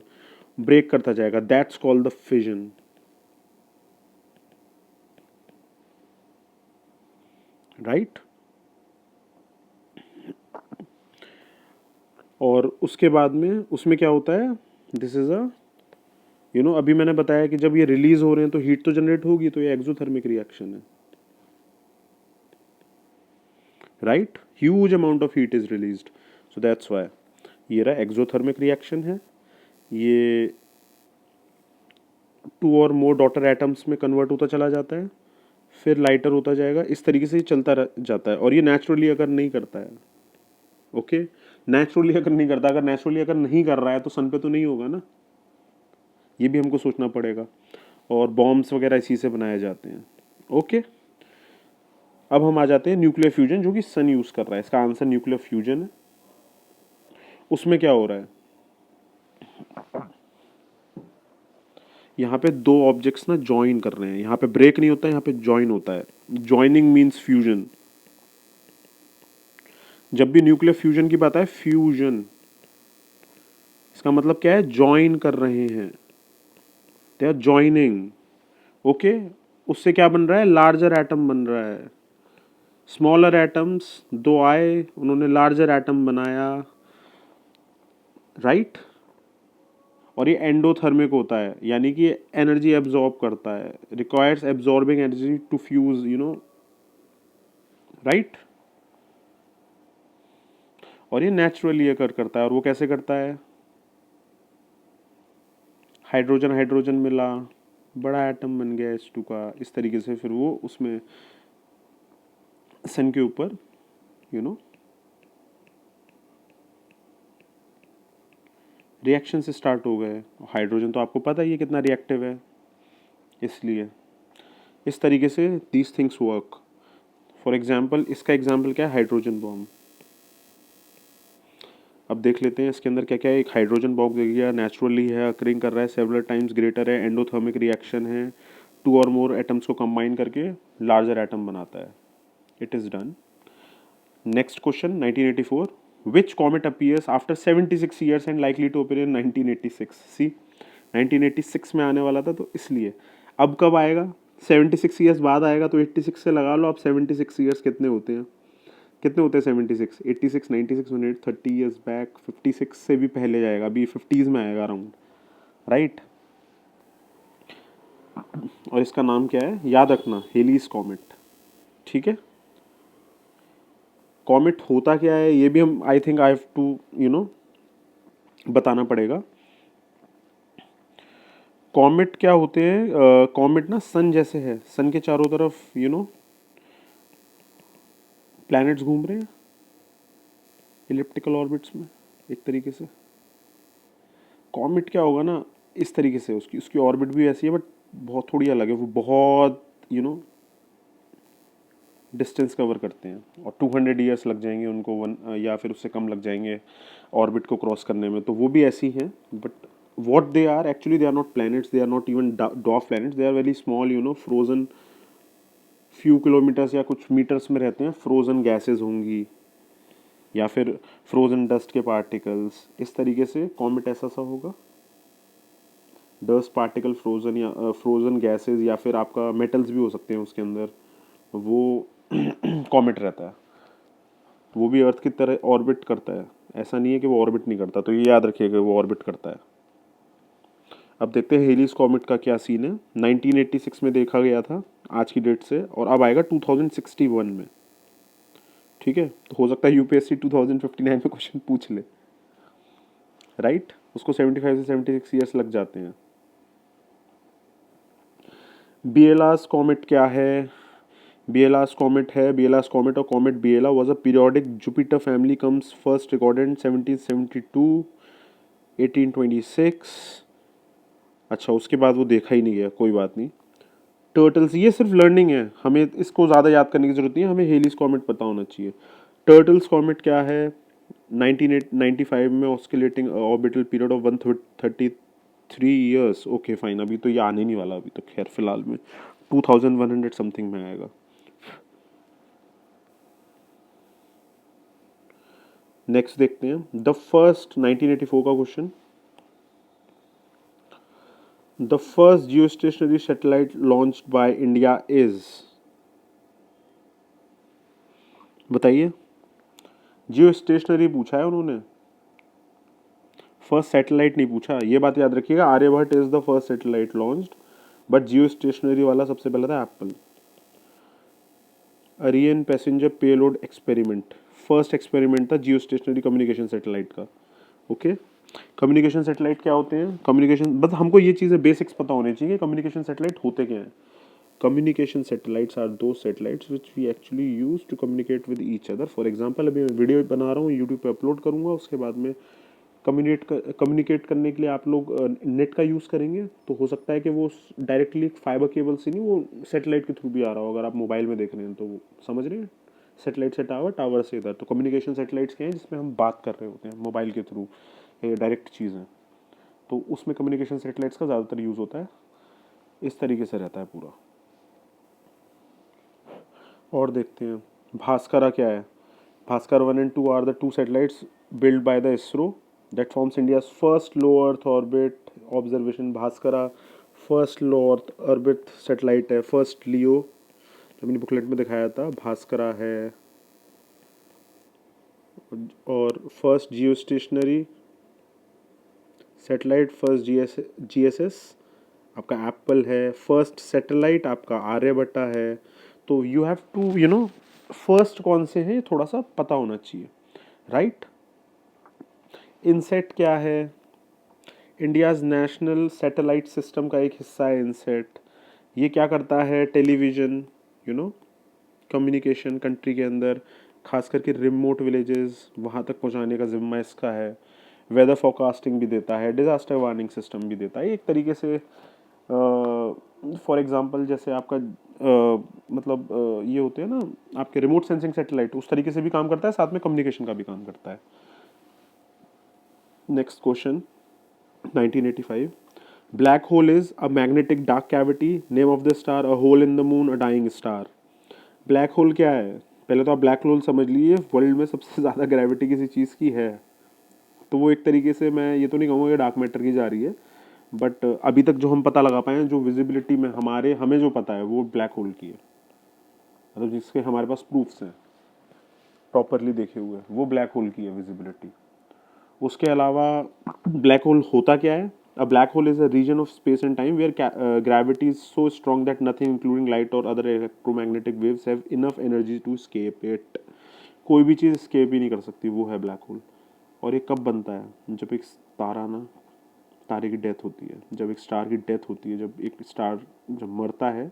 ब्रेक करता जाएगा। That's called the fission, right. और उसके बाद में उसमें क्या होता है, दिस इज अ अभी मैंने बताया कि जब ये रिलीज हो रहे हैं तो हीट तो जनरेट होगी, तो ये एक्सोथर्मिक रिएक्शन है, right. Huge amount of heat is released, so that's why ये रहा एक्सोथर्मिक रिएक्शन है। ये टू और मोर डॉटर एटम्स में कन्वर्ट होता चला जाता है, फिर लाइटर होता जाएगा, इस तरीके से ये चलता जाता है। और ये नेचुरली अगर नहीं करता है, ओके, नेचुरली अगर नहीं करता, अगर नेचुरली अगर नहीं कर रहा है तो सन पे तो नहीं होगा ना, ये भी हमको सोचना पड़ेगा। और बॉम्ब्स वगैरह इसी से बनाए जाते हैं, ओके। अब हम आ जाते हैं न्यूक्लियर फ्यूजन, जो कि सन यूज कर रहा है, इसका आंसर न्यूक्लियर फ्यूजन है। उसमें क्या हो रहा है, यहाँ पे दो ऑब्जेक्ट्स ना ज्वाइन कर रहे हैं, यहाँ पे ब्रेक नहीं होता है, यहाँ पे ज्वाइन होता है। Joining means fusion. जब भी न्यूक्लियर फ्यूजन की बात है, फ्यूजन इसका मतलब क्या है, ज्वाइन कर रहे हैं, दे आर ज्वाइनिंग, ओके। उससे क्या बन रहा है, लार्जर एटम बन रहा है। स्मॉलर एटम्स दो आए, उन्होंने लार्जर एटम बनाया, राइट। और ये एंडोथर्मिक होता है, यानी कि एनर्जी एब्जॉर्ब करता है, requires absorbing energy to fuse, right. और ये नेचुरली अकर करता है, और वो कैसे करता है, हाइड्रोजन हाइड्रोजन मिला, बड़ा एटम बन गया H2 का, इस तरीके से फिर वो उसमें सन के ऊपर यू नो रिएक्शन से स्टार्ट हो गए। हाइड्रोजन तो आपको पता ही है कितना रिएक्टिव है, इसलिए इस तरीके से these things work. For example, इसका एग्जाम्पल क्या है, हाइड्रोजन बॉम्ब। अब देख लेते हैं इसके अंदर क्या क्या है। एक हाइड्रोजन बॉम्ब देख गया, नेचुरली है, अकरिंग कर रहा है, सेवरल टाइम्स ग्रेटर है, एंडोथर्मिक रिएक्शन है, टू और मोर एटम्स को कंबाइन करके लार्जर एटम बनाता है। It is done. Next question 1984, which comet appears after 76 years and likely to appear in 1986? सी 1986 में आने वाला था, तो इसलिए अब कब आएगा, 76 ईयर्स बाद आएगा, तो 86 से लगा लो आप। 76 ईयर्स कितने होते हैं, कितने होते हैं 76, 86, 96, 108, 30 ईयर्स बैक, 56 से भी पहले जाएगा, अभी 50s में आएगा अराउंड, राइट। और इसका नाम क्या है, याद रखना, हेलीज कॉमेट, ठीक है। कॉमेट होता क्या है ये भी हम, I think I have to बताना पड़ेगा। कॉमेट क्या होते हैं, कॉमेट ना सन जैसे है, सन के चारों तरफ प्लैनेट्स घूम रहे हैं इलिप्टिकल ऑर्बिट्स में, एक तरीके से। कॉमेट क्या होगा ना, इस तरीके से, उसकी उसकी ऑर्बिट भी ऐसी है, बट बहुत थोड़ी अलग है, वो बहुत डिस्टेंस कवर करते हैं, और 200 ईयर्स लग जाएंगे उनको, वन या फिर उससे कम लग जाएंगे ऑर्बिट को क्रॉस करने में, तो वो भी ऐसी हैं। But what they are actually, they are not planets, they are not even dwarf planets, they are very small, frozen, few kilometers या कुछ मीटर्स में रहते हैं, फ्रोजन गैसेस होंगी या फिर फ्रोजन डस्ट के पार्टिकल्स, इस तरीके से कॉमेट ऐसा सा होगा। डस्ट पार्टिकल फ्रोजन या फ्रोजन गैसेस, या फिर आपका मेटल्स भी हो सकते हैं उसके अंदर, वो कॉमेट रहता है। वो भी अर्थ की तरह ऑर्बिट करता है, ऐसा नहीं है कि वो ऑर्बिट नहीं करता, तो ये याद रखिएगा वो ऑर्बिट करता है। अब देखते हैं हेलीज कॉमेट का क्या सीन है। 1986 में देखा गया था आज की डेट से, और अब आएगा 2061 में। ठीक है, तो हो सकता है यूपीएससी 2059 में क्वेश्चन पूछ ले, राइट। उसको 75 से 76 ईयर्स लग जाते हैं। बिएलास कॉमेट क्या है? बिएलास कॉमेट है, बिएलास कॉमेट और comet Biela was a periodic Jupiter family comes first recorded in 1772 1826। अच्छा, उसके बाद वो देखा ही नहीं गया, कोई बात नहीं। टर्टल्स, ये सिर्फ लर्निंग है, हमें इसको ज़्यादा याद करने की जरूरत नहीं है, हमें हेलीज कॉमेट पता होना चाहिए। टर्टल्स कॉमेट क्या है? 1995 में oscillating orbital period of 133 years. Okay fine, अभी तो ये आने नहीं वाला, अभी तो खैर फिलहाल में 2100 समथिंग में आएगा। नेक्स्ट देखते हैं द फर्स्ट 1984 का question. The first geostationary satellite launched by India is, बताइए। जियो स्टेशनरी पूछा है उन्होंने, फर्स्ट सैटेलाइट नहीं पूछा, ये बात याद रखिएगा। Aryabhata is the first satellite launched, but geostationary वाला सबसे पहला था Apple. Ariane passenger payload experiment, first experiment था जियो स्टेशनरी कम्युनिकेशन सैटेलाइट का। ओके, कम्युनिकेशन सैटेलाइट क्या होते हैं? कम्युनिकेशन, बस हमको ये चीज़ें बेसिक्स पता होने चाहिए, कम्युनिकेशन सैटेलाइट होते क्या हैं। कम्युनिकेशन सैटेलाइट्स आर दो satellites which we actually use to communicate with each other. For example, अभी मैं वीडियो बना रहा हूँ, यूट्यूब पे अपलोड करूँगा, उसके बाद में कम्युनिकेट करने के लिए आप लोग नेट का यूज़ करेंगे, तो हो सकता है कि वो डायरेक्टली फाइबर केबल से नहीं, वो सेटेलाइट के थ्रू भी आ रहा हो। अगर आप मोबाइल में देख रहे हैं तो वो समझ रहे हैं, सेटेलाइट से टावर, टावर से इधर। तो कम्युनिकेशन सेटेलाइट्स क्या हैं? जिसमें हम बात कर रहे होते हैं मोबाइल के थ्रू, ये डायरेक्ट चीज़ है, तो उसमें कम्युनिकेशन सेटेलाइट्स का ज़्यादातर यूज़ होता है। इस तरीके से रहता है पूरा। और देखते हैं भास्करा क्या है। Bhaskar 1 and 2 are the two satellites built by the ISRO that forms India's first low Earth orbit observation. Bhaskara first low earth orbit satellite है, फर्स्ट लियो, जो मैंने बुकलेट में दिखाया था। भास्करा है, और first geostationary satellite, first GSS आपका Apple है, फर्स्ट सैटेलाइट आपका आर्यभट्टा है। तो यू हैव टू फर्स्ट कौन से हैं, थोड़ा सा पता होना चाहिए, राइट। इनसेट क्या है? इंडियाज नेशनल सैटेलाइट सिस्टम का एक हिस्सा है इनसेट। ये क्या करता है? टेलीविज़न, कम्युनिकेशन कंट्री के अंदर, खास करके रिमोट विलेजेस, वहाँ तक पहुँचाने का जिम्मा इसका है। वेदर फोरकास्टिंग भी देता है, डिज़ास्टर वार्निंग सिस्टम भी देता है। एक तरीके से फॉर एग्जांपल जैसे आपका ये होते हैं ना आपके रिमोट सेंसिंग सैटेलाइट, उस तरीके से भी काम करता है, साथ में कम्युनिकेशन का भी काम करता है। Next question 1985। Black hole is a magnetic dark cavity, name of the star, a hole in the moon, a dying star. Black hole क्या है? पहले तो आप ब्लैक होल समझ लीजिए, वर्ल्ड में सबसे ज़्यादा ग्रेविटी किसी चीज़ की है, तो वो एक तरीके से, मैं ये तो नहीं कहूँगा कि डार्क मैटर की जा रही है, बट अभी तक जो हम पता लगा पाए हैं, जो विजिबिलिटी में हमें जो पता है, वो ब्लैक होल की है, मतलब जिसके हमारे पास प्रूफ्स हैं प्रॉपरली देखे हुए, वो ब्लैक होल की है विजिबिलिटी। उसके अलावा ब्लैक होल होता क्या है? A black hole is a region of space and time where gravity is so strong that nothing including light और other electromagnetic waves have enough energy to escape it. कोई भी चीज़ escape ही नहीं कर सकती, वो है ब्लैक होल। और ये कब बनता है? जब एक तारा ना, तारे की डेथ होती है, जब एक स्टार की डेथ होती है, जब एक स्टार जब मरता है,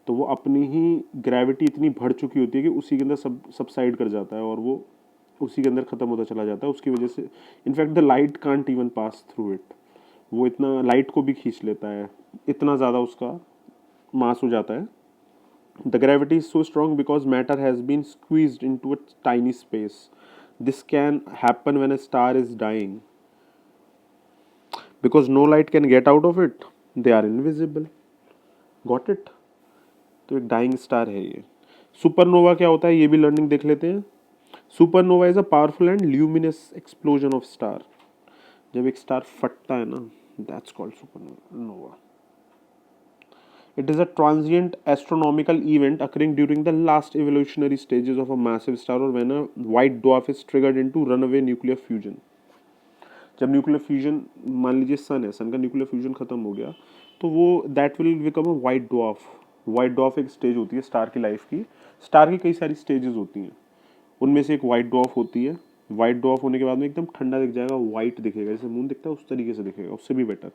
तो वो अपनी ही ग्रेविटी इतनी बढ़ चुकी होती है कि उसी के अंदर सबसाइड कर जाता है, और वो उसी के अंदर ख़त्म होता चला जाता है। उसकी वजह से in fact the light can't even pass through it, वो इतना लाइट को भी खींच लेता है, इतना ज़्यादा उसका मास हो जाता है। The gravity is so strong because matter has been squeezed into a tiny space. This can happen when a star is dying because no light can get out of it, they are invisible. Got it? तो एक dying star है ये। Supernova क्या होता है, ये भी learning देख लेते हैं। Supernova is a powerful and luminous explosion of star. जब एक स्टार फटता है ना, that's called supernova. It is a transient astronomical event occurring during the last evolutionary stages of a massive star or when a white dwarf is triggered into runaway nuclear fusion. जब nuclear fusion, मान लीजिए सन है, सन का nuclear fusion खत्म हो गया तो वो that will become a white dwarf. White dwarf एक स्टेज होती है स्टार की लाइफ की। स्टार की कई सारी स्टेजेस होती हैं, उनमें से एक वाइट ड्वार्फ होती है। वाइट ड्वार्फ होने के बाद में एकदम ठंडा दिख जाएगा, वाइट दिखेगा, जैसे मून दिखता है उस तरीके से दिखेगा, उससे भी बेटर।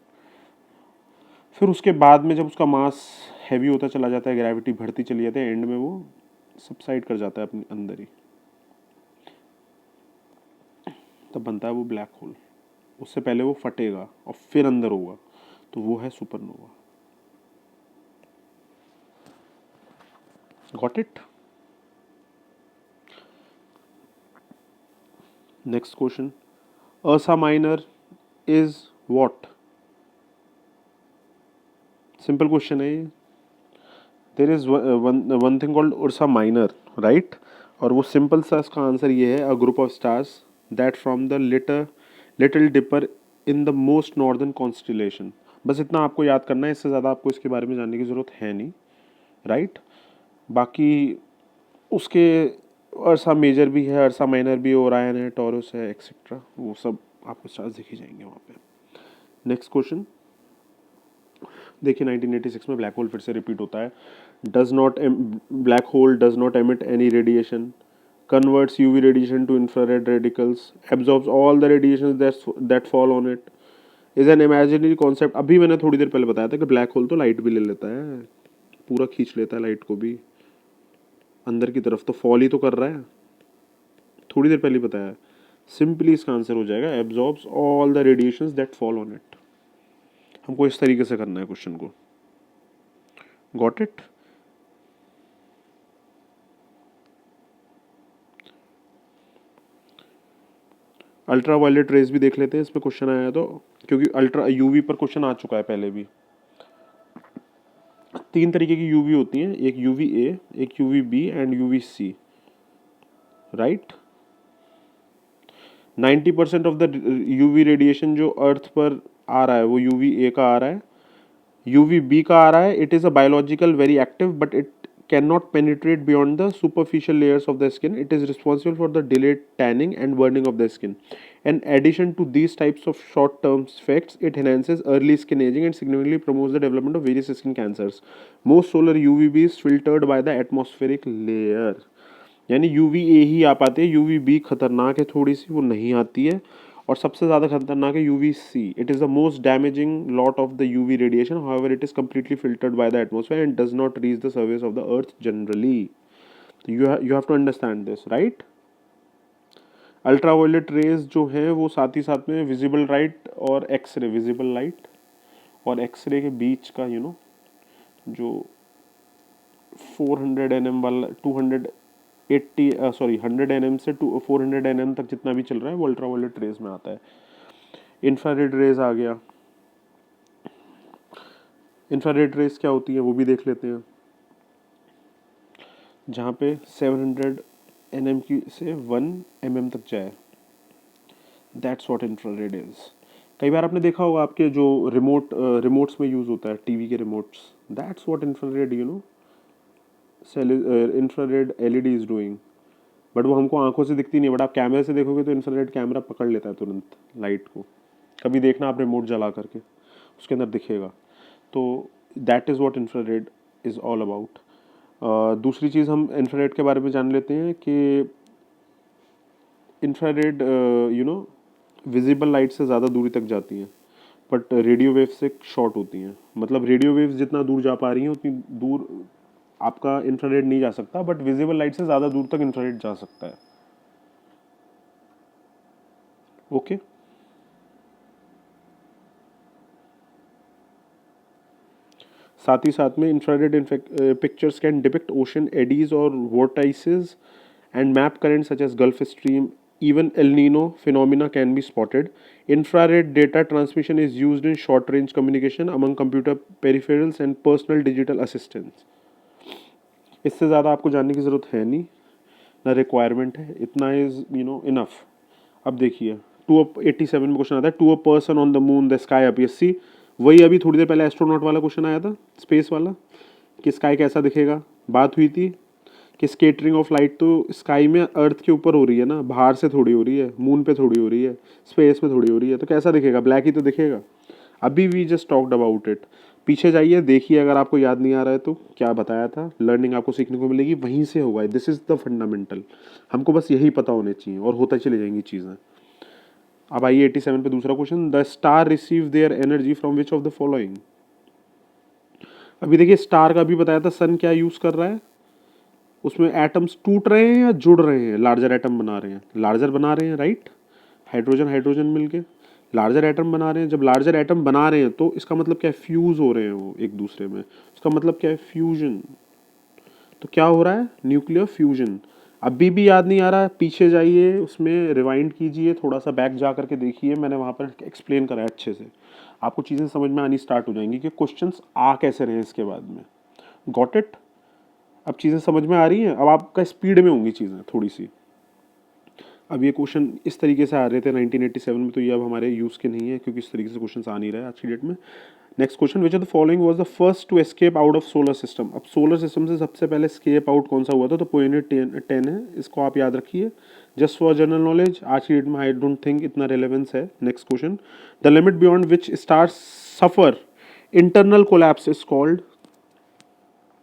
फिर उसके बाद में जब उसका मास हैवी होता चला जाता है, ग्रेविटी बढ़ती चली जाती है, एंड में वो सबसाइड कर जाता है अपने अंदर ही, तब बनता है वो ब्लैक होल। उससे पहले वो फटेगा और फिर अंदर होगा, तो वो है supernova. Got it? Next question, Ursa Minor is what? Simple question है ये। There is one thing called Ursa Minor, right? और वो सिंपल सा इसका आंसर ये है, a group of stars that from the little dipper in the most northern constellation. बस इतना आपको याद करना है, इससे ज़्यादा आपको इसके बारे में जानने की ज़रूरत है नहीं, राइट? बाकी उसके अर्सा मेजर भी है, अर्सा माइनर भी, ओरायन है, टॉरस है, एक्सेट्रा, वो सब आपको स्टार्स दिखे जाएंगे वहाँ पे। नेक्स्ट क्वेश्चन देखिए, 1986 में ब्लैक होल फिर से रिपीट होता है। Black hole does not emit any radiation, converts UV radiation to infrared radicals, absorbs all the radiation that fall on it, is an imaginary concept. अभी मैंने थोड़ी देर पहले बताया था कि ब्लैक होल तो लाइट भी ले लेता है, पूरा खींच लेता है लाइट को भी अंदर की तरफ, तो फॉल ही तो कर रहा है, थोड़ी देर पहले बताया। सिंपली इसका आंसर हो जाएगा absorbs all the radiations that fall on it. हमको इस तरीके से करना है क्वेश्चन को। Got it? Ultraviolet rays भी देख लेते हैं, इसमें क्वेश्चन आया तो, क्योंकि अल्ट्रा यूवी पर क्वेश्चन आ चुका है पहले भी। 3 तरीके की यूवी होती हैं, एक यूवी ए, एक UV B and UV C, right? 90% of the UV radiation जो अर्थ पर आ रहा है वो यूवी ए का आ रहा है, यूवी बी का आ रहा है। It is a biological very active but it can not penetrate beyond the superficial layers of the skin. It is responsible for the delayed tanning and burning of the skin. In addition to these types of short-term effects, it enhances early skin aging and significantly promotes the development of various skin cancers. Most solar UVB is filtered by the atmospheric layer. यानी UV A ही आ पाते हैं, UV B खतरनाक है थोड़ी सी, वो नहीं आती है। और सबसे ज़्यादा खतरनाक है UV C. It is the most damaging lot of the UV radiation, however it is completely filtered by the atmosphere and does not reach the surface of the earth generally. You have to understand this, right? Ultraviolet rays जो है वो साथ ही साथ में visible light और X ray, visible light और X ray के बीच का जो 400 nm वाला 100 nm से 400 nm तक जितना भी चल रहा है वो अल्ट्रावायलेट रेज में आता है। इंफ्रारेड रेज आ गया। इंफ्रारेड रेज क्या होती है वो भी देख लेते हैं, जहाँ पे 700 nm की से 1 mm तक जाए, दैट्स व्हाट इंफ्रारेड इज। कई बार आपने देखा होगा आपके जो रिमोट्स में यूज़ होता है, टीवी के remotes, that's what infrared infrared LED is doing. But वो हमको आंखों से दिखती नहीं है, बट आप कैमरे से देखोगे तो इंफ्रारेड कैमरा पकड़ लेता है तुरंत लाइट को। कभी देखना आप रिमोट जला करके, उसके अंदर दिखेगा। तो that is what infrared is all about. दूसरी चीज़ हम इंफ्रारेड के बारे में जान लेते हैं कि इंफ्रारेड विजिबल लाइट से ज़्यादा दूरी तक जाती हैं, बट रेडियो वेव से शॉर्ट होती हैं। मतलब रेडियो वेव्स जितना दूर जा पा रही हैं उतनी दूर आपका इंफ्रारेड नहीं जा सकता, बट विजिबल लाइट से ज़्यादा दूर तक इंफ्रारेड जा सकता है। ओके साथ ही साथ में infrared pictures can depict ocean eddies और vortices and map current such as Gulf Stream, even El Nino phenomena can be spotted. Infrared data transmission is used in short range communication among computer peripherals and personal digital assistants. इससे ज़्यादा आपको जानने की ज़रूरत है नहीं, ना requirement है, इतना इज इनफ। अब देखिए 287 में क्वेश्चन आता है, to a person on the moon the sky appears, see वही अभी थोड़ी देर पहले एस्ट्रोनॉट वाला क्वेश्चन आया था, स्पेस वाला, कि स्काई कैसा दिखेगा, बात हुई थी कि स्केटरिंग ऑफ लाइट तो स्काई में अर्थ के ऊपर हो रही है ना, बाहर से थोड़ी हो रही है, मून पे थोड़ी हो रही है, स्पेस में थोड़ी हो रही है, तो कैसा दिखेगा, ब्लैक ही तो दिखेगा। अभी we just talked about it. पीछे जाइए, देखिए, अगर आपको याद नहीं आ रहा है तो क्या बताया था, लर्निंग आपको सीखने को मिलेगी, वहीं से होगा। This is the fundamental. हमको बस यही पता होने चाहिए और होता चली जाएंगी चीज़ें। अब आइए 87 पे दूसरा question, the star receive their energy from which of the following. अभी देखिए, स्टार का भी बताया था, सन क्या यूज कर रहा है, उसमें एटम्स टूट रहे हैं या जुड़ रहे हैं, लार्जर एटम बना रहे हैं, लार्जर बना रहे हैं, राइट। हाइड्रोजन हाइड्रोजन मिलके लार्जर एटम बना रहे हैं। जब लार्जर एटम बना रहे हैं तो इसका मतलब क्या है, फ्यूज हो रहे हैं वो एक दूसरे में, इसका मतलब क्या है, फ्यूजन। तो क्या हो रहा है, न्यूक्लियर फ्यूजन। अभी भी याद नहीं आ रहा, पीछे जाइए, उसमें रिवाइंड कीजिए, थोड़ा सा बैक जा करके देखिए, मैंने वहाँ पर एक्सप्लेन करा है अच्छे से, आपको चीज़ें समझ में आनी स्टार्ट हो जाएंगी कि क्वेश्चंस आ कैसे रहे हैं इसके बाद में। Got it. अब चीज़ें समझ में आ रही हैं, अब आपका स्पीड में होंगी चीज़ें थोड़ी सी। अब ये क्वेश्चन इस तरीके से आ रहे थे 1987 में, तो ये अब हमारे यूज़ के नहीं है क्योंकि इस तरीके से क्वेश्चन आ नहीं रहा है आज की डेट में। Next question, which of the following was the first to escape out of solar system. अब सोलर सिस्टम से सबसे पहले स्केप आउट कौन सा हुआ था, तो पोइनेट 10 है, इसको आप याद रखिए जस्ट फॉर जनरल नॉलेज। आज की डेट में आई डोंट थिंक इतना रेलेवेंस है। Next question, the limit beyond which star suffer internal collapse is called.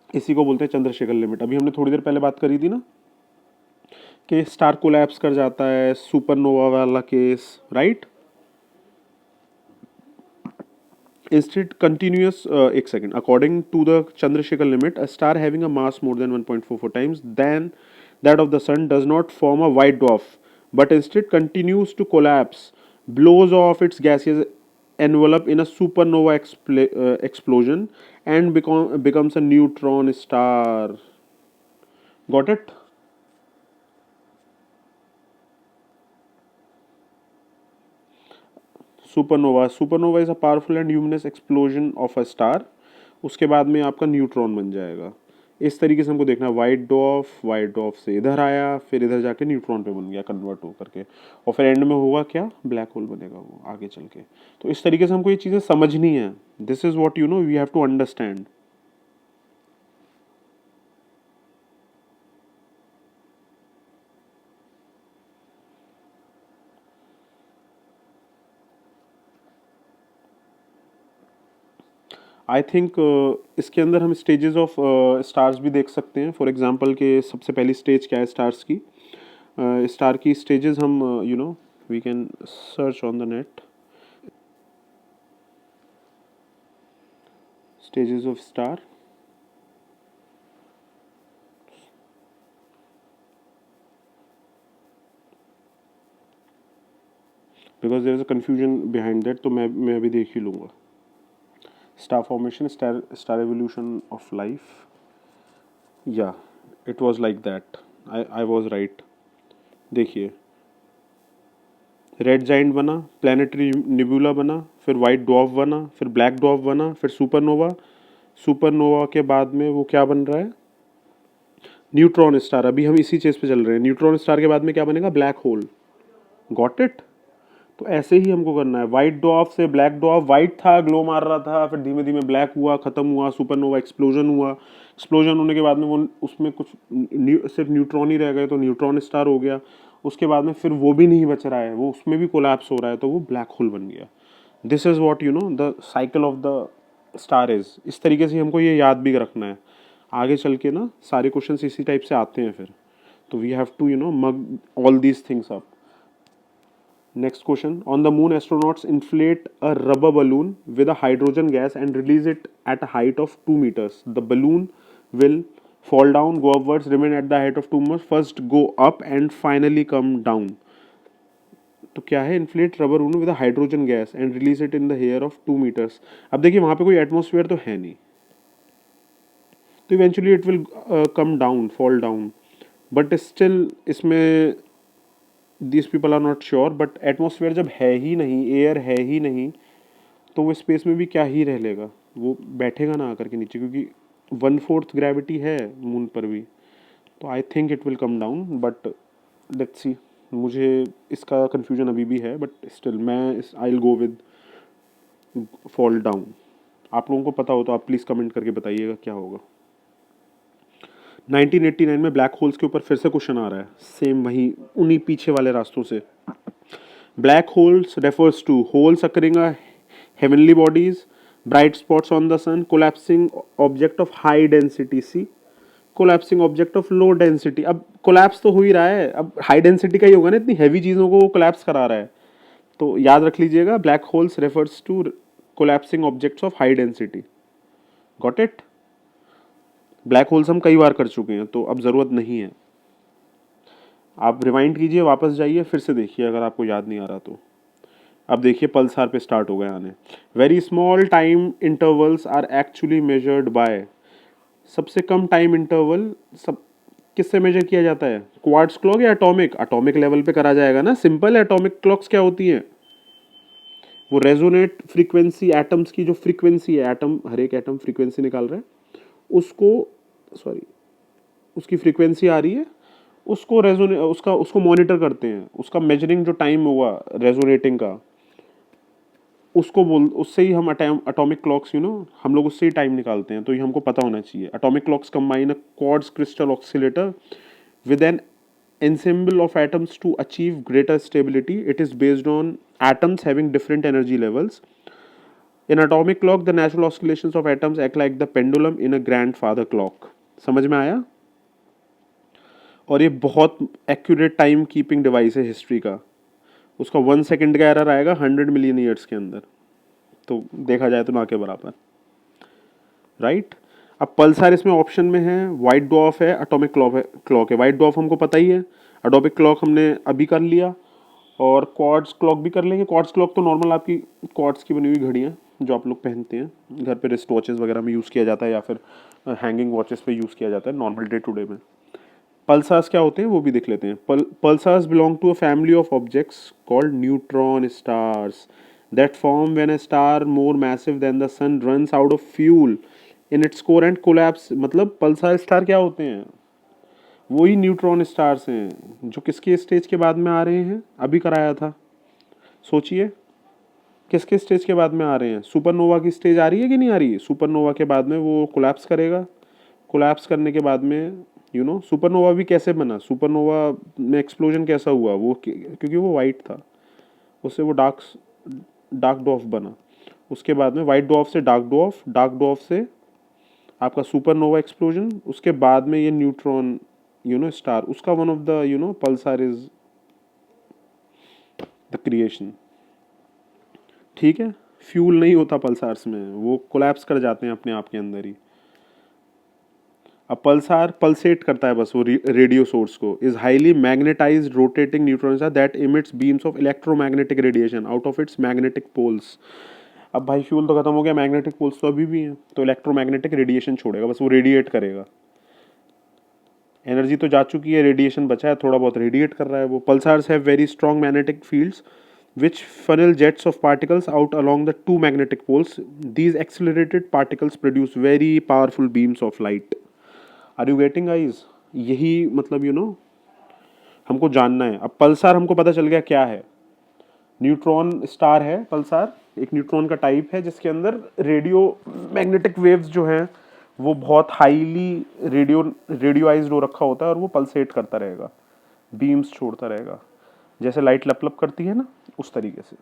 इसी को बोलते हैं चंद्रशेखर लिमिट। अभी हमने थोड़ी देर पहले बात करी थी ना कि स्टार कोलैप्स कर जाता है, सुपरनोवा वाला केस, राइट। Instead, continuous, एक second. According to the Chandrasekhar limit, a star having a mass more than 1.44 times than that of the sun does not form a white dwarf, but instead continues to collapse, blows off its gaseous envelope in a supernova explosion, and becomes a neutron star. Got it? Supernova, supernova is a powerful and luminous explosion of a star. उसके बाद में आपका neutron बन जाएगा। इस तरीके से हमको देखना है, वाइट डॉफ से इधर आया, फिर इधर जाके न्यूट्रॉन पे बन गया कन्वर्ट हो करके, और फिर एंड में होगा क्या, ब्लैक होल बनेगा वो आगे चल के। तो इस तरीके से हमको ये चीज़ें समझनी है। This is what you know we have to understand. I think इसके अंदर हम स्टेजेस ऑफ स्टार्स भी देख सकते हैं। फॉर एग्जांपल के सबसे पहली स्टेज क्या है स्टार्स की, स्टार की स्टेजेस हम you know we can search on the net, stages of star. Because there is a confusion behind that, तो मैं अभी देख ही लूँगा। Star formation, star evolution of life, या it was like that, I was right. देखिए, red giant बना, planetary nebula बना, फिर वाइट डॉर्फ बना, फिर ब्लैक डॉर्फ बना, फिर सुपरनोवा। सुपरनोवा के बाद में वो क्या बन रहा है, न्यूट्रॉन स्टार। अभी हम इसी चीज़ पे चल रहे हैं। न्यूट्रॉन स्टार के बाद में क्या बनेगा, ब्लैक होल। Got it. तो ऐसे ही हमको करना है, वाइट डॉर्फ से ब्लैक डॉर्फ, वाइट था, ग्लो मार रहा था, फिर धीमे धीमे ब्लैक हुआ, खत्म हुआ, सुपरनोवा एक्सप्लोजन हुआ। एक्सप्लोजन होने के बाद में वो उसमें कुछ सिर्फ न्यूट्रॉन ही रह गए, तो न्यूट्रॉन स्टार हो गया। उसके बाद में फिर वो भी नहीं बच रहा है, वो उसमें भी कोलैप्स हो रहा है, तो वो ब्लैक होल बन गया। This is what you know the cycle of the star is. इस तरीके से हमको ये याद भी रखना है, आगे चल के ना सारे क्वेश्चन इसी टाइप से आते हैं फिर। तो we have to mug all these things up. Next question. On the moon, astronauts inflate a rubber balloon with a hydrogen gas and release it at a height of 2 meters. The balloon will fall down, go upwards, remain at the height of 2 meters, first go up and finally come down. तो क्या है, inflate rubber balloon with hydrogen gas and release it in the air of 2 meters. अब देखिए, वहाँ पे कोई atmosphere तो है नहीं, तो eventually it will come down, fall down, but still इसमें this people are not sure. But atmosphere जब है ही नहीं, एयर है ही नहीं, तो वो स्पेस में भी क्या ही रह लेगा, वो बैठेगा ना आकर के नीचे, क्योंकि 1/4 ग्रेविटी है मून पर भी। तो I think it will come down, but let's see. मुझे इसका कन्फ्यूजन अभी भी है, बट स्टिल मैं I will go with fall down. आप लोगों को पता हो तो आप प्लीज़ कमेंट करके बताइएगा क्या होगा। 1989 में ब्लैक होल्स के ऊपर फिर से क्वेश्चन आ रहा है, सेम वही उन्हीं पीछे वाले रास्तों से। Black holes refers to holes occurring heavenly bodies, bright spots on the sun, collapsing object of high density, C collapsing object of low density. अब कोलैप्स तो हो ही रहा है, अब हाई डेंसिटी का ही होगा ना, इतनी हैवी चीज़ों को वो कोलैप्स करा रहा है। तो याद रख लीजिएगा, black holes refers to collapsing objects of high density. Got it. Black holes हम कई बार कर चुके हैं, तो अब ज़रूरत नहीं है। आप रिवाइंड कीजिए, वापस जाइए, फिर से देखिए अगर आपको याद नहीं आ रहा तो। अब देखिए पल्सार पे स्टार्ट हो गए आने। Very small time intervals are actually measured by, सबसे कम टाइम इंटरवल सब किससे मेजर किया जाता है? क्वार्ट्स क्लॉक या एटॉमिक? एटॉमिक लेवल पे करा जाएगा ना, सिंपल। एटॉमिक क्लॉक्स क्या होती हैं? वो रेजोनेट फ्रीक्वेंसी, एटम्स की जो फ्रीक्वेंसी है, एटम, हर एक एटम फ्रीक्वेंसी निकाल रहा है, उसको, सॉरी, उसकी फ्रीक्वेंसी आ रही है, उसको रेजोने उसका उसको मॉनिटर करते हैं, उसका मेजरिंग जो टाइम हुआ रेजोनेटिंग का, उसको बोल, उससे ही हम एटॉमिक क्लॉक्स, हम लोग उससे ही टाइम निकालते हैं। तो ये हमको पता होना चाहिए। Atomic clocks combine a quartz crystal oscillator with an ensemble of atoms to achieve greater stability. It is based on atoms having different energy levels. In atomic clock, the natural oscillations of atoms act like the pendulum in a grandfather clock. समझ में आया? और ये बहुत accurate time keeping device है history का। उसका 1 second का एरर आएगा 100 मिलियन ईयर्स के अंदर, तो देखा जाए तो ना के बराबर, राइट। अब पल्सार इसमें ऑप्शन में है, वाइट डॉफ है, एटॉमिक क्लॉक है। वाइट डॉफ हमको पता ही है, एटॉमिक क्लॉक हमने अभी कर लिया, और क्वार्ट्ज क्लॉक भी कर लेंगे। क्वार्ट्ज क्लॉक तो नॉर्मल आपकी क्वार्ट्ज की बनी हुई घड़ियाँ जो आप लोग पहनते हैं घर पे, रिस्ट वॉचेस वगैरह में यूज़ किया जाता है, या फिर हैंगिंग वॉचेस पे यूज़ किया जाता है नॉर्मल डे टू डे में। पल्सार्स क्या होते हैं वो भी देख लेते हैं। Pulsars belong to a family of objects called neutron stars that form when a star more massive than the sun runs out of fuel in its core and collapse. मतलब पल्सार स्टार क्या होते हैं? वही neutron stars हैं जो किसके stage के बाद में आ रहे हैं, अभी कराया था। सोचिए किसके स्टेज के बाद में आ रहे हैं? सुपरनोवा की स्टेज आ रही है कि नहीं आ रही है? सुपरनोवा के बाद में वो कोलैप्स करेगा। कोलैप्स करने के बाद में सुपरनोवा भी कैसे बना, सुपरनोवा में एक्सप्लोजन कैसा हुआ, वो क्योंकि वो वाइट था, उससे वो डार्क डार्क डॉर्फ बना। उसके बाद में वाइट डॉर्फ से डार्क डॉर्फ, डार्क डॉर्फ से आपका सुपरनोवा एक्सप्लोजन, उसके बाद में ये न्यूट्रॉन स्टार, उसका one of the Pulsar is the creation. ठीक है, फ्यूल नहीं होता पल्सार्स में, वो कोलैप्स कर जाते हैं अपने आप के अंदर ही। अब पल्सार पल्सेट करता है बस वो रेडियो सोर्स को। Is highly magnetised rotating neutron star that emits beams of electromagnetic radiation out of its magnetic poles. अब भाई फ्यूल तो खत्म हो गया, मैग्नेटिक पोल्स तो अभी भी हैं, तो इलेक्ट्रोमैग्नेटिक रेडिएशन छोड़ेगा, बस वो रेडिएट करेगा। एनर्जी तो जा चुकी है, रेडिएशन बचा है, थोड़ा बहुत रेडिएट कर रहा है वो। पल्सार्स have very strong magnetic fields which funnel jets of particles out along the two magnetic poles. These accelerated particles produce very powerful beams of light. Are you getting guys? यही मतलब हमको जानना है। अब पल्सार हमको पता चल गया क्या है। न्यूट्रॉन स्टार है पल्सार, एक न्यूट्रॉन का टाइप है जिसके अंदर रेडियो मैग्नेटिक वेव्स जो हैं वो बहुत हाईली रेडियोआइज्ड हो रखा होता है, और वो पल्सेट करता रहेगा, बीम्स छोड़ता रहेगा, जैसे लाइट लपलप करती है ना, उस तरीके से।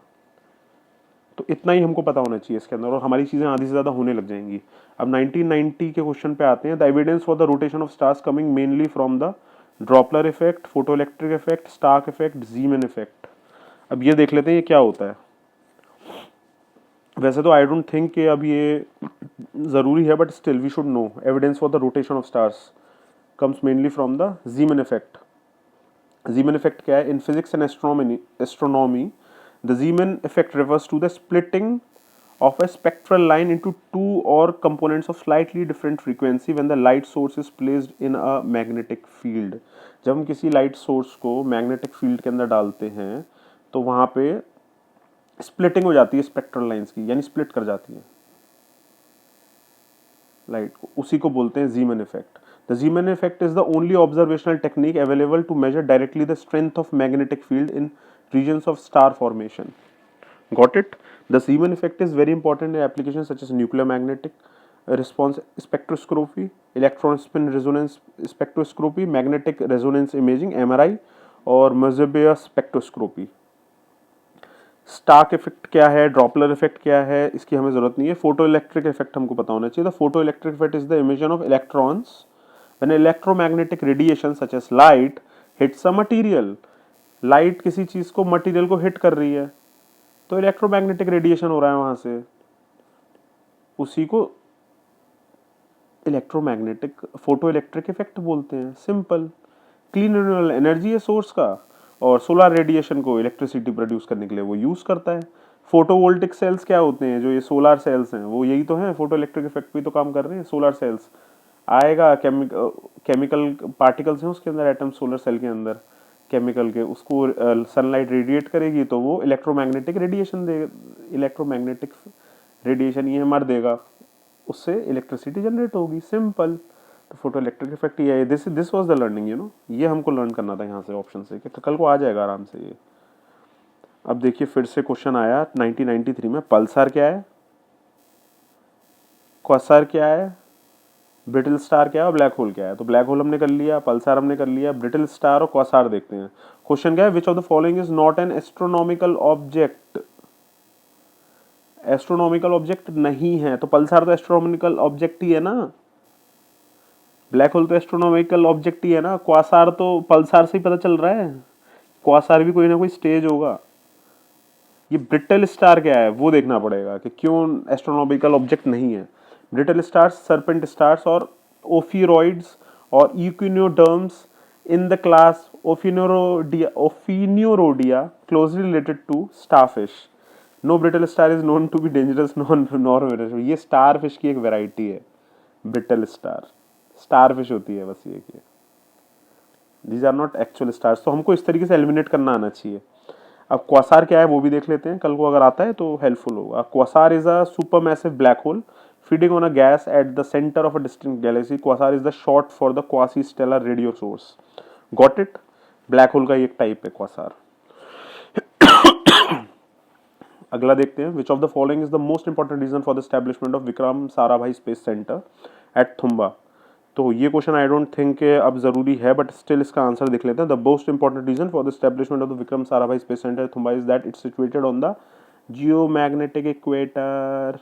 तो इतना ही हमको पता होना चाहिए इसके अंदर, और हमारी चीज़ें आधी से ज़्यादा होने लग जाएंगी। अब 1990 के क्वेश्चन पे आते हैं। The evidence for the rotation of stars coming mainly from the Doppler effect, photo electric effect, Stark effect, Zeeman effect. अब ये देख लेते हैं ये क्या होता है। वैसे तो आई डोंट थिंक कि अब ये ज़रूरी है, but still we should know. Evidence for the rotation of stars comes mainly from the Zeeman effect. Zeeman effect क्या है? In physics and astronomy the Zeeman effect refers to the splitting of a spectral line into two or components of slightly different frequency when the light source is placed in a magnetic field. जब हम किसी light source को magnetic field के अंदर डालते हैं तो वहाँ पे स्प्लिटिंग हो जाती है स्पेक्ट्रल लाइंस की, यानी स्प्लिट कर जाती है लाइट को, उसी को बोलते हैं जीमन effect. The Zeeman effect is the only observational technique available to measure directly the strength of magnetic field in regions of star formation. Got it? The Zeeman effect is very important in applications such as nuclear magnetic, response spectroscopy, electron spin resonance spectroscopy, magnetic resonance imaging MRI और मर्जेबिया spectroscopy. Stark effect क्या है, ड्रॉपलर effect क्या है, इसकी हमें जरूरत नहीं है। फोटो इलेक्ट्रिक इफेक्ट हमको पता होना चाहिए। The photo electric effect is the emission of electrons when electromagnetic radiation such as light hits a material. Light किसी चीज को, मटेरियल को हिट कर रही है तो इलेक्ट्रोमैग्नेटिक रेडिएशन हो रहा है वहां से, उसी को इलेक्ट्रोमैग्नेटिक फोटो इलेक्ट्रिक इफेक्ट बोलते हैं। सिंपल। क्लीन रिन्यूएबल एनर्जी है सोर्स का, और सोलर रेडिएशन को इलेक्ट्रिसिटी प्रोड्यूस करने के लिए वो यूज करता है। फोटोवोल्टिक सेल्स क्या होते हैं, जो ये सोलर सेल्स हैं वो यही तो हैं, फोटो इलेक्ट्रिक इफेक्ट भी तो काम कर रहे हैं। सोलर सेल्स आएगा, केमिकल पार्टिकल्स हैं उसके अंदर, एटम सोलर सेल के अंदर केमिकल के, उसको सनलाइट रेडिएट करेगी तो वो इलेक्ट्रोमैग्नेटिक रेडिएशन देगा। इलेक्ट्रोमैग्नेटिक रेडिएशन ये मार देगा, उससे इलेक्ट्रिसिटी जनरेट होगी। सिंपल। तो फोटो इलेक्ट्रिक इफेक्ट ये है। दिस वाज द लर्निंग, ये हमको लर्न करना था यहाँ से ऑप्शन से, कि कल को आ जाएगा आराम से ये। अब देखिए फिर से क्वेश्चन आया 1993 में, पल्सार क्या है, क्वासार क्या है, ब्रिटल स्टार क्या है और ब्लैक होल क्या है। तो ब्लैक होल हमने कर लिया, पल्सार हमने कर लिया, ब्रिटल स्टार और क्वासार देखते हैं। क्वेश्चन क्या है, विच of the following is not an astronomical object. Astronomical object नहीं है, तो पल्सार तो एस्ट्रोनॉमिकल ऑब्जेक्ट ही है ना, ब्लैक होल तो एस्ट्रोनॉमिकल ऑब्जेक्ट ही है ना। क्वासार तो पल्सार से ही पता चल रहा है, क्वासार भी कोई ना कोई स्टेज होगा। ये ब्रिटल स्टार क्या है वो देखना पड़ेगा कि क्यों एस्ट्रोनॉमिकल ऑब्जेक्ट नहीं है। ब्रिटल स्टार्स, सरपेंट स्टार्स और ओफिरॉइड्स और echinoderms in the class Ophiuroidea closely related to starfish. No brittle star is known to be dangerous nor. ये स्टारफिश की एक वेराइटी है ब्रिटल स्टार, स्टारफिश होती है बस ये। These are not actual stars. तो हमको इस तरीके से एलिमिनेट करना आना चाहिए। अब क्वासार क्या है वो भी देख लेते हैं, कल को अगर आता है तो हेल्पफुल होगा। Quasar is a supermassive black hole feeding on a gas at the center of a distant galaxy. Quasar is the short for the quasi-stellar radio source. Got it? Black hole का एक type है quasar. अगला देखते हैं, which of the following is the most important reason for the establishment of Vikram Sarabhai space centre at Thumba. तो ये question I don't think अब जरूरी है, बट स्टिल इसका आंसर देख लेते हैं। The most important reason for the establishment of the Vikram Sarabhai space centre at Thumba is that it's situated on the geomagnetic equator.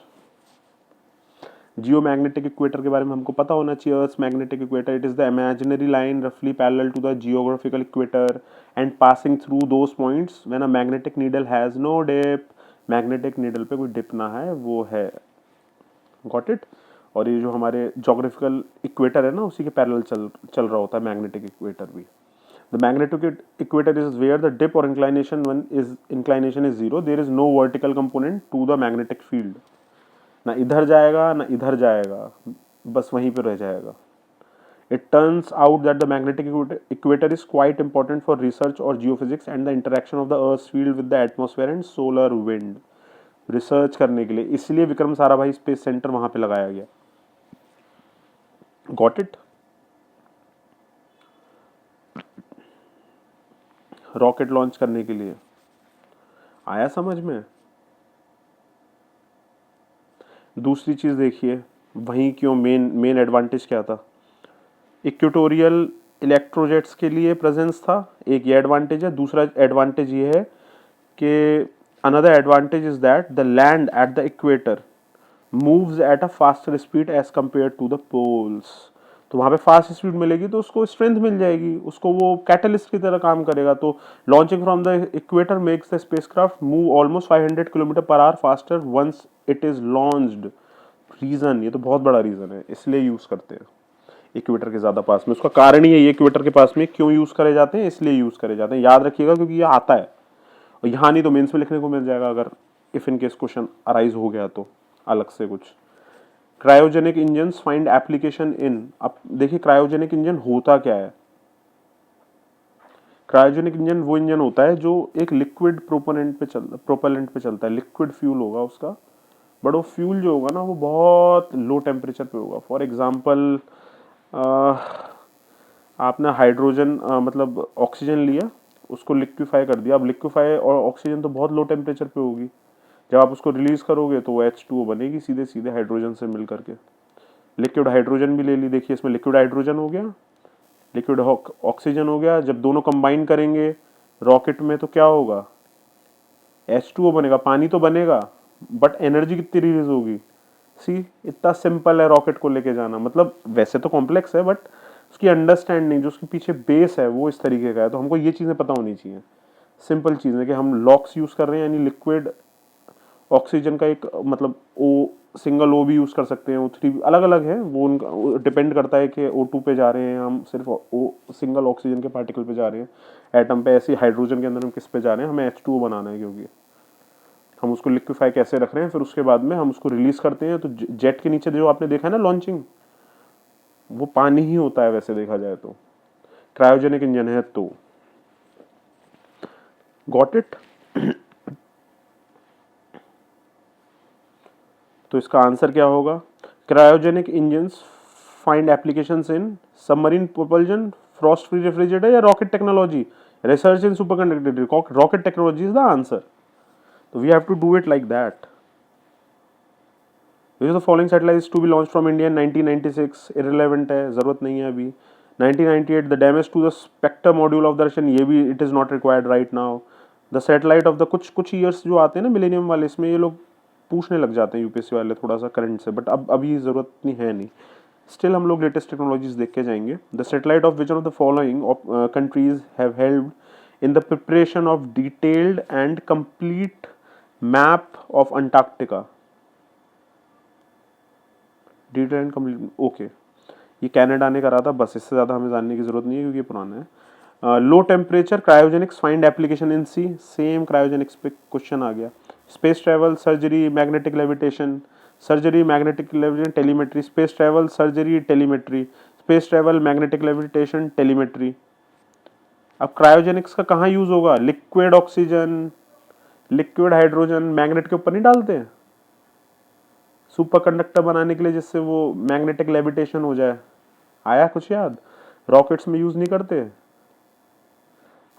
Geomagnetic equator के बारे में हमको पता होना चाहिए। Earth magnetic equator, it is the imaginary line रफली parallel to the geographical equator and passing through those points when a magnetic needle has no dip. Magnetic needle पे कोई डिप ना है, वो है। Got it? और ये जो हमारे जोग्राफिकल इक्वेटर है ना, उसी के पैरेलल चल रहा होता है मैग्नेटिक इक्वेटर भी। The magnetic equator is where the dip or inclination is zero. There is no vertical component to the magnetic field. ना इधर जाएगा ना इधर जाएगा, बस वहीं पे रह जाएगा। It turns out that the magnetic equator is quite important for research or geophysics and the interaction of the Earth's field with the atmosphere and solar wind. Research करने के लिए इसलिए विक्रम साराभाई स्पेस सेंटर वहां पे लगाया गया। Got it? रॉकेट लॉन्च करने के लिए आया समझ में? दूसरी चीज देखिए, वहीं क्यों मेन एडवांटेज क्या था, इक्वेटोरियल इलेक्ट्रोजेट्स के लिए प्रेजेंस था, एक ये एडवांटेज है। दूसरा एडवांटेज ये है कि another advantage is that the land at the equator moves at a faster speed as compare to the poles. तो वहाँ पे फास्ट स्पीड मिलेगी तो उसको स्ट्रेंथ मिल जाएगी, उसको वो कैटलिस्ट की तरह काम करेगा। तो launching from the equator makes the spacecraft move almost 500 kilometre per hour faster once it is launched. Reason, ये तो बहुत बड़ा रीजन है, इसलिए यूज करते हैं इक्वेटर के ज्यादा पास में। उसका कारण ही है ये, इक्वेटर के पास में क्यों यूज करे जाते हैं, इसलिए यूज करे जाते हैं। याद रखिएगा क्योंकि ये आता है और यहाँ नहीं तो मेंस में लिखने को मिल जाएगा, अगर if in case question arise हो गया तो अलग से कुछ। क्रायोजेनिक इंजन फाइंड एप्लीकेशन इन। अब देखिए क्रायोजेनिक इंजन होता क्या है। क्रायोजेनिक इंजन वो इंजन होता है जो एक लिक्विड प्रोपेलेंट पे चलता है, लिक्विड फ्यूल होगा उसका, बट वो फ्यूल जो होगा ना वो बहुत लो टेम्परेचर पे होगा। फॉर एग्जांपल आपने हाइड्रोजन मतलब ऑक्सीजन लिया, उसको लिक्विफाई कर दिया। अब लिक्विफाई और ऑक्सीजन तो बहुत लो टेम्परेचर पे होगी, जब आप उसको रिलीज करोगे तो वो H2O बनेगी सीधे सीधे हाइड्रोजन से मिल करके। लिक्विड हाइड्रोजन भी ले ली, देखिए इसमें लिक्विड हाइड्रोजन हो गया, लिक्विड ऑक्सीजन हो गया। जब दोनों कंबाइन करेंगे रॉकेट में तो क्या होगा, H2O बनेगा, पानी तो बनेगा बट एनर्जी कितनी रिलीज होगी। सी इतना सिंपल है रॉकेट को लेके जाना, मतलब वैसे तो कॉम्प्लेक्स है बट उसकी अंडरस्टैंडिंग जो उसके पीछे बेस है वो इस तरीके का है। तो हमको ये चीज़ें पता होनी चाहिए। सिंपल चीज़ है कि हम लॉक्स यूज़ कर रहे हैं, यानी लिक्विड ऑक्सीजन का एक मतलब ओ सिंगल ओ भी यूज़ कर सकते हैं, O3 अलग अलग है, वो उनका डिपेंड करता है कि O2 पे जा रहे हैं हम सिर्फ ओ सिंगल ऑक्सीजन के पार्टिकल पे जा रहे हैं एटम पे, ऐसे हाइड्रोजन के अंदर हम किस पे जा रहे हैं, हमें H2O बनाना है क्योंकि हम उसको लिक्विफाई कैसे रख रहे हैं, फिर उसके बाद में हम उसको रिलीज करते हैं। तो जेट के नीचे जो आपने देखा है ना लॉन्चिंग, वो पानी ही होता है वैसे देखा जाए तो, क्रायोजेनिक इंजन है तो। Got it. तो इसका आंसर क्या होगा, cryogenic engines find applications in submarine propulsion, frost free refrigerator या rocket technology, research in superconductivity, rocket technology is the answer. तो we have to do it like that. Which of the following satellites to be launched from India in 1996? irrelevant है, जरूरत नहीं है अभी। 1998 the damage to the Spectre module of the Russian, ये भी it is not required right now. The satellite of the कुछ years जो आते हैं ना मिलेनियम वाले, इसमें ये लोग पूछने लग जाते हैं यूपीएससी वाले थोड़ा सा करंट से, बट अब अभी जरूरत नहीं है नहीं। स्टिल हम लोग लेटेस्ट टेक्नोलॉजीज देख के जाएंगे। The satellite of which of the following countries have helped in the preparation of detailed and complete map of Antarctica, detail and complete, okay ये कनाडा ने करा था, बस इससे ज़्यादा हमें जानने की जरूरत नहीं है क्योंकि ये पुराना है। Low temperature cryogenics find application in see, same cryogenics पे क्वेश्चन आ गया। Space travel, surgery, magnetic levitation, surgery, magnetic levitation, telemetry, space travel, surgery, telemetry, space travel, magnetic levitation, telemetry. अब क्रायोजेनिक्स का कहाँ यूज होगा, liquid oxygen, liquid hydrogen, magnet के ऊपर नहीं डालते हैं सुपर कंडक्टर बनाने के लिए जिससे वो मैग्नेटिक लेविटेशन हो जाए, आया कुछ याद, रॉकेट्स में यूज नहीं करते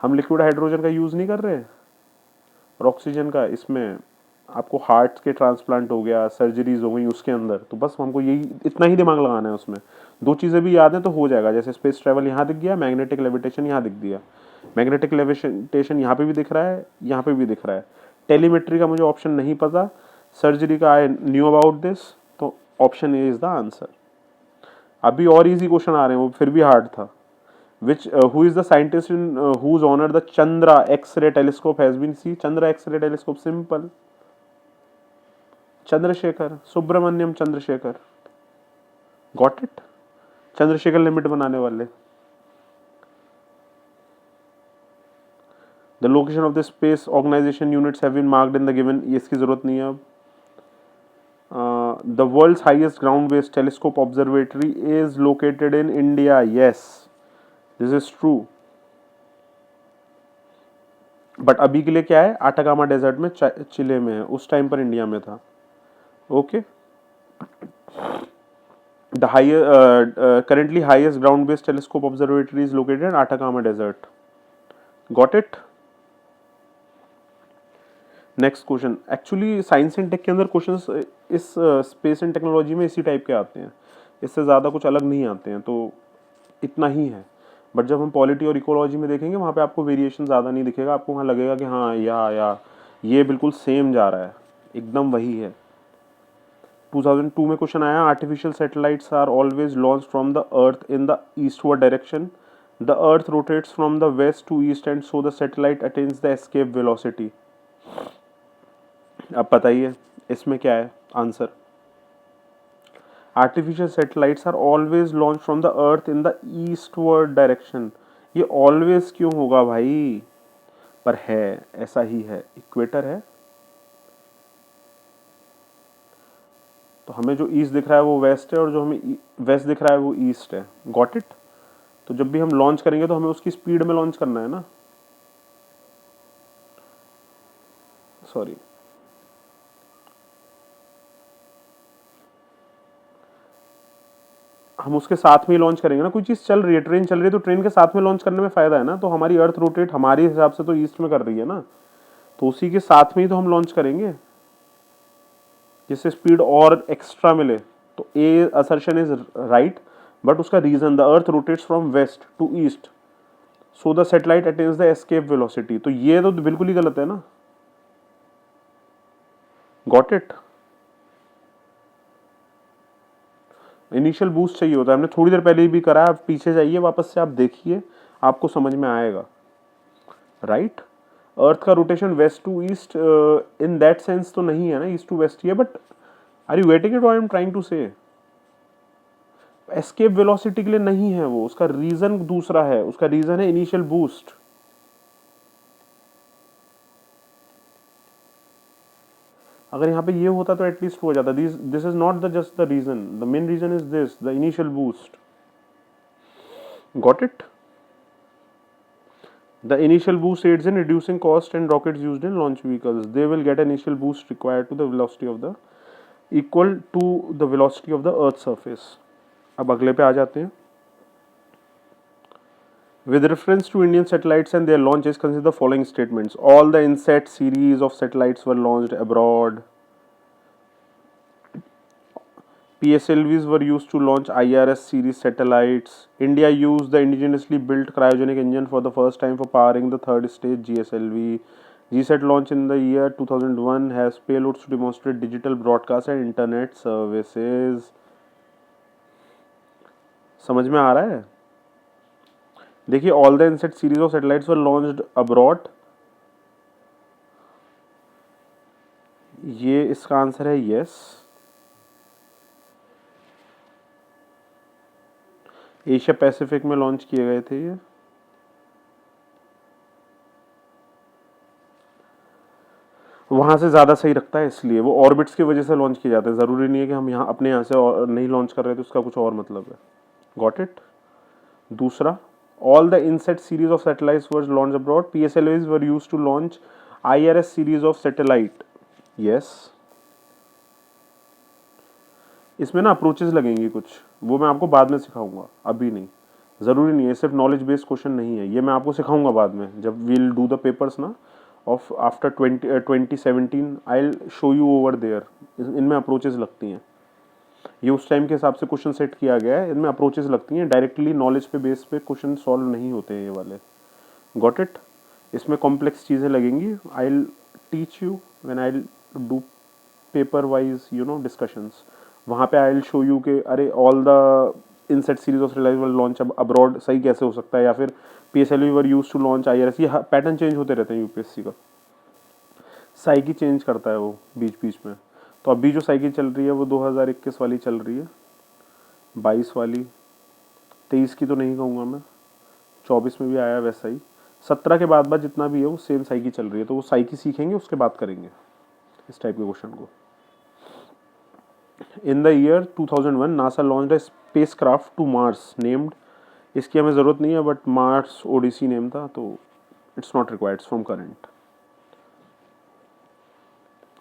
हम, लिक्विड हाइड्रोजन का यूज नहीं कर रहे और ऑक्सीजन का, इसमें आपको हार्ट के ट्रांसप्लांट हो गया, सर्जरीज हो गई उसके अंदर। तो बस हमको यही इतना ही दिमाग लगाना है उसमें, दो चीज़ें भी याद हैं तो हो जाएगा। जैसे स्पेस ट्रैवल यहाँ दिख गया, मैग्नेटिक लेविटेशन यहाँ दिख दिया, मैग्नेटिक लेविटेशन यहाँ पे भी दिख रहा है, यहाँ पे भी दिख रहा है। टेलीमेट्री का मुझे ऑप्शन नहीं पता, सर्जरी का आई न्यू अबाउट दिस, तो option A is the answer. अभी और इजी क्वेश्चन आ रहे हैं, वो फिर भी हार्ड था। Which who is the scientist in whose honor the Chandra X-ray telescope has been seen? Chandra X-ray telescope, simple. Chandrasekhar, Subrahmanyan Chandrasekhar, got it. Chandrasekhar limit बनाने वाले। The location of the space organization units have been marked in the given, ये इसकी जरूरत नहीं है अब। The world's highest ground-based telescope observatory is located in India. Yes, this is true. But अभी के लिए क्या है, आटाकामा डेजर्ट में चिले में है, उस टाइम पर इंडिया में था। Okay, the currently highest ground based telescope observatory is located in Atacama Desert. Got it? Next question, actually science and tech के अंदर क्वेश्चंस इस स्पेस एंड टेक्नोलॉजी में इसी टाइप के आते हैं, इससे ज़्यादा कुछ अलग नहीं आते हैं, तो इतना ही है। बट जब हम पॉलिटी और इकोलॉजी में देखेंगे वहाँ पे आपको वेरिएशन ज़्यादा नहीं दिखेगा, आपको वहाँ लगेगा कि हाँ या ये बिल्कुल सेम जा रहा है, एकदम वही है। 2002 में क्वेश्चन आया, artificial satellites are always launch from the earth in the eastward direction, the earth rotates from the west to east and so the satellite attains the escape velocity. अब बताइए इसमें क्या है answer. Artificial satellites are always launch from the earth in the eastward direction, ये always क्यों होगा भाई, पर है, ऐसा ही है, इक्वेटर है तो हमें जो ईस्ट दिख रहा है वो वेस्ट है और जो हमें वेस्ट दिख रहा है वो ईस्ट है। Got it. तो जब भी हम लॉन्च करेंगे तो हमें उसकी स्पीड में लॉन्च करना है ना, सॉरी हम उसके साथ में ही लॉन्च करेंगे ना, कोई चीज़ चल रही है, ट्रेन चल रही है तो ट्रेन के साथ में लॉन्च करने में फ़ायदा है ना। तो हमारी अर्थ रोटेट हमारे हिसाब से तो ईस्ट में कर रही है ना, तो उसी के साथ में ही तो हम लॉन्च करेंगे जिससे स्पीड और एक्स्ट्रा मिले। तो A assertion is right, but उसका reason, the earth rotates from west to east, so the satellite attains the escape velocity, तो ये तो बिल्कुल ही गलत है ना। Got it. इनिशियल बूस्ट चाहिए होता है, हमने थोड़ी देर पहले भी करा, आप पीछे जाइए वापस से, आप देखिए आपको समझ में आएगा, राइट। अर्थ का rotation west to east in that sense तो नहीं है ना, ईस्ट टू वेस्ट ही है, but are you getting it what I am trying to say. Escape velocity के लिए नहीं है वो, उसका रीजन दूसरा है, उसका रीजन है इनिशियल बूस्ट। अगर यहाँ पे ये होता तो एटलीस्ट हो जाता, this is not the just the reason, the main reason is this, the initial boost. Got it. The initial boost aids in reducing cost and rockets used in launch vehicles. They will get an initial boost required to the velocity of the equal to the velocity of the Earth's surface. अब अगले पे आ जाते हैं. With reference to Indian satellites and their launches, consider the following statements. All the INSAT series of satellites were launched abroad. PSLVs were used to launch IRS series satellites. India used the indigenously built cryogenic engine for the first time for powering the third stage GSLV. GSAT launch in the year 2001 has payloads to demonstrate digital broadcast and internet services. समझ में आ रहा है? देखिए, all the INSAT series of satellites were launched abroad. ये इसका answer है yes. Asia Pacific में launch किए गए थे ये. वहाँ से ज़्यादा सही रखता है, इसलिए वो ऑर्बिट्स की वजह से लॉन्च किए जाते हैं. ज़रूरी नहीं है कि हम यहाँ अपने यहाँ से नहीं लॉन्च कर रहे थे, उसका कुछ और मतलब है. Got it. दूसरा, all the INSAT series of satellites were launch abroad. PSLVs were use to launch IRS series of satellite. Yes. इसमें ना अप्रोचेस लगेंगी कुछ, वो मैं आपको बाद में सिखाऊंगा, अभी नहीं. ज़रूरी नहीं है, सिर्फ नॉलेज बेस्ड क्वेश्चन नहीं है ये, मैं आपको सिखाऊंगा बाद में जब वील डू द पेपर्स ना of after 2017. I will show you over there. इनमें अप्रोचेस लगती हैं, ये उस टाइम के हिसाब से क्वेश्चन सेट किया गया है, इनमें अप्रोचेस लगती हैं. डायरेक्टली नॉलेज पे बेस पे क्वेश्चन सॉल्व नहीं होते हैं ये वाले. Got it. इसमें कॉम्प्लेक्स चीज़ें लगेंगी. I will teach you when I will do paper wise discussions. वहाँ पे आई विल शो यू के are all the INSAT series of satellite were launch abroad सही कैसे हो सकता है, या फिर PSLV were use to launch IRS. ये पैटर्न चेंज होते रहते हैं UPSC का. साइकी चेंज करता है वो बीच बीच में. तो अभी जो साइकी चल रही है वो 2021 वाली चल रही है, 22 वाली, 23 की तो नहीं कहूँगा मैं, 24 में भी आया वैसा ही. 17 के बाद जितना भी है वो सेम साइकी चल रही है. तो वो साइकी सीखेंगे, उसके बाद करेंगे इस टाइप के क्वेश्चन को. In the year 2001, NASA launched a spacecraft to Mars named, इसकी हमें ज़रूरत नहीं है बट मार्स ओडिसी नेम था, तो it's not required from current.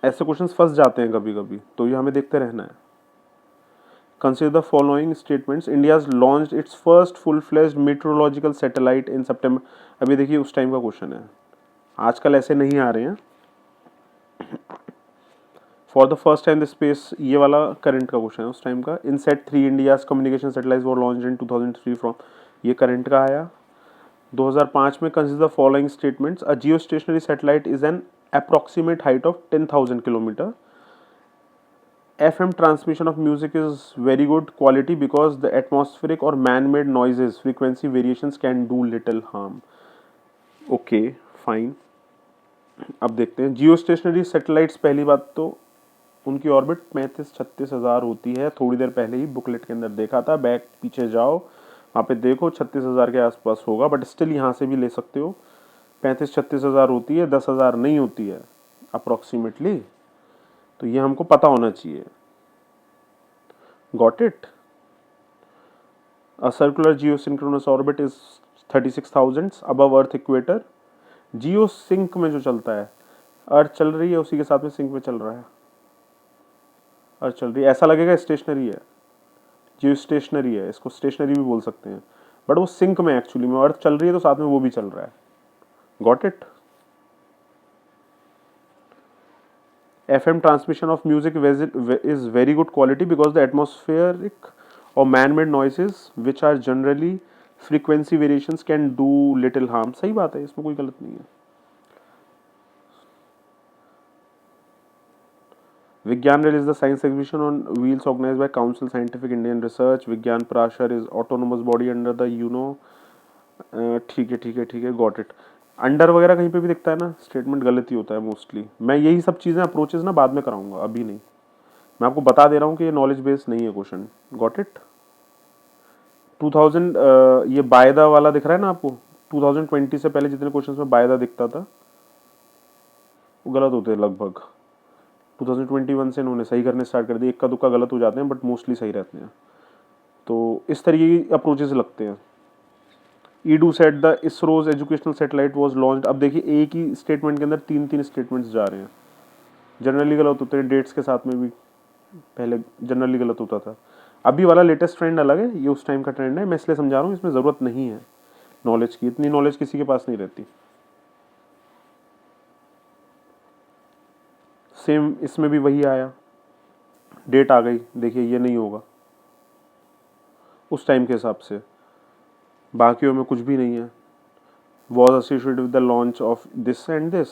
ऐसे क्वेश्चंस फंस जाते हैं कभी कभी, तो ये हमें देखते रहना है. Consider the following statements. India has launched its first full-fledged meteorological satellite in September. अभी देखिए उस टाइम का क्वेश्चन है, आजकल ऐसे नहीं आ रहे हैं. For the first time the space, ये वाला करंट का क्वेश्चन है उस टाइम का. INSAT 3 India's communication satellites were launched in 2003 from, ये करंट का आया. 2005 में consider the following statements. A geostationary satellite is an approximate height of 10,000 kilometre. FM transmission of music is very good quality because the atmospheric or man-made noises frequency variations can do little harm. Okay, fine. अब देखते हैं जियो stationery satellites. पहली बात तो उनकी orbit 35-36 हज़ार होती है. थोड़ी देर पहले ही बुकलेट के अंदर देखा था, बैक पीछे जाओ वहाँ पे देखो 36,000 के आसपास होगा, बट स्टिल यहाँ से भी ले सकते हो. 35-36 हज़ार होती है, 10,000 नहीं होती है अप्रॉक्सीमेटली, तो ये हमको पता होना चाहिए. Got it. A circular geosynchronous orbit is 36,000 above earth equator. Geo sync में जो चलता है, अर्थ चल रही है उसी के साथ में सिंक में चल रहा है, अर्थ चल रही है, ऐसा लगेगा स्टेशनरी है, जियो स्टेशनरी है, इसको स्टेशनरी भी बोल सकते हैं, बट वो सिंक में एक्चुअली में अर्थ चल रही है तो साथ में वो भी चल रहा है. Got it. FM transmission of music is very good quality because the atmospheric or man-made noises which are generally frequency variations can do little harm. सही बात है, इसमें कोई गलत नहीं है. Vigyan Rail is the science exhibition on wheels organized by Council Scientific Indian Research. Vigyan Prashar is autonomous body under the ठीक है ठीक है ठीक है, गॉट इट. अंडर वगैरह कहीं पे भी दिखता है ना, स्टेटमेंट गलत ही होता है मोस्टली. मैं यही सब चीज़ें अप्रोचेस ना बाद में कराऊंगा, अभी नहीं. मैं आपको बता दे रहा हूँ कि ये नॉलेज बेस नहीं है क्वेश्चन. Got it. 2000 ये बायदा वाला दिख रहा है ना आपको, 2020 से पहले जितने क्वेश्चंस में बायदा दिखता था वो गलत होते हैं लगभग. 2021 से इन्होंने सही करने स्टार्ट कर दिए. इक्का दुक्का गलत हो जाते हैं बट मोस्टली सही रहते हैं. तो इस तरीके की अप्रोचेस लगते हैं. Edu set the ISRO's educational satellite was launched. अब देखिए एक ही स्टेटमेंट के अंदर तीन तीन स्टेटमेंट्स जा रहे हैं. जनरली गलत होते हैं, डेट्स के साथ में भी पहले जनरली गलत होता था. अभी वाला लेटेस्ट ट्रेंड अलग है, ये उस टाइम का ट्रेंड है. मैं इसलिए समझा रहा हूँ, इसमें ज़रूरत नहीं है नॉलेज की. इतनी नॉलेज किसी के पास नहीं रहती. सेम इसमें भी वही आया, डेट आ गई. देखिए ये नहीं होगा उस टाइम के हिसाब से. बाकियों में कुछ भी नहीं है. Was associated with the launch of this and this.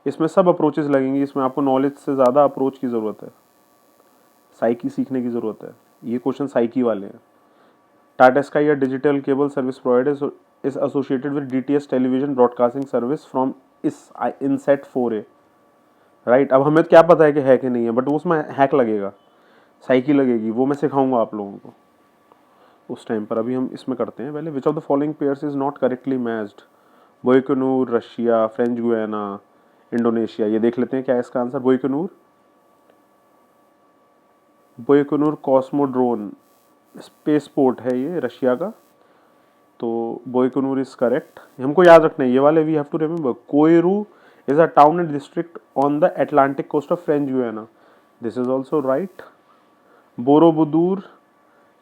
इसमें सब अप्रोचेस लगेंगी. इसमें आपको नॉलेज से ज़्यादा अप्रोच की ज़रूरत है, साइकी सीखने की ज़रूरत है. ये क्वेश्चन साइकी वाले हैं. टाटा स्काई या digital cable service provider is associated with DTH television broadcasting service from इस इनसेट 4A. राइट. अब हमें क्या पता है कि है कि नहीं है, बट उसमें हैक लगेगा, साइकी लगेगी. वो मैं सिखाऊंगा आप लोगों को उस टाइम पर. अभी हम इसमें करते हैं पहले. Which of the following pairs is not correctly matched. Baikonur, Russia, French Guiana, Indonesia. ये देख लेते हैं क्या है इसका answer. Baikonur. Baikonur cosmodrome space port है ये रशिया का. तो बोइकनूर इज करेक्ट. हमको याद रखना है ये वाले. We have to remember. Kourou is a town and district on the Atlantic coast of French Guiana. This is also right. Borobudur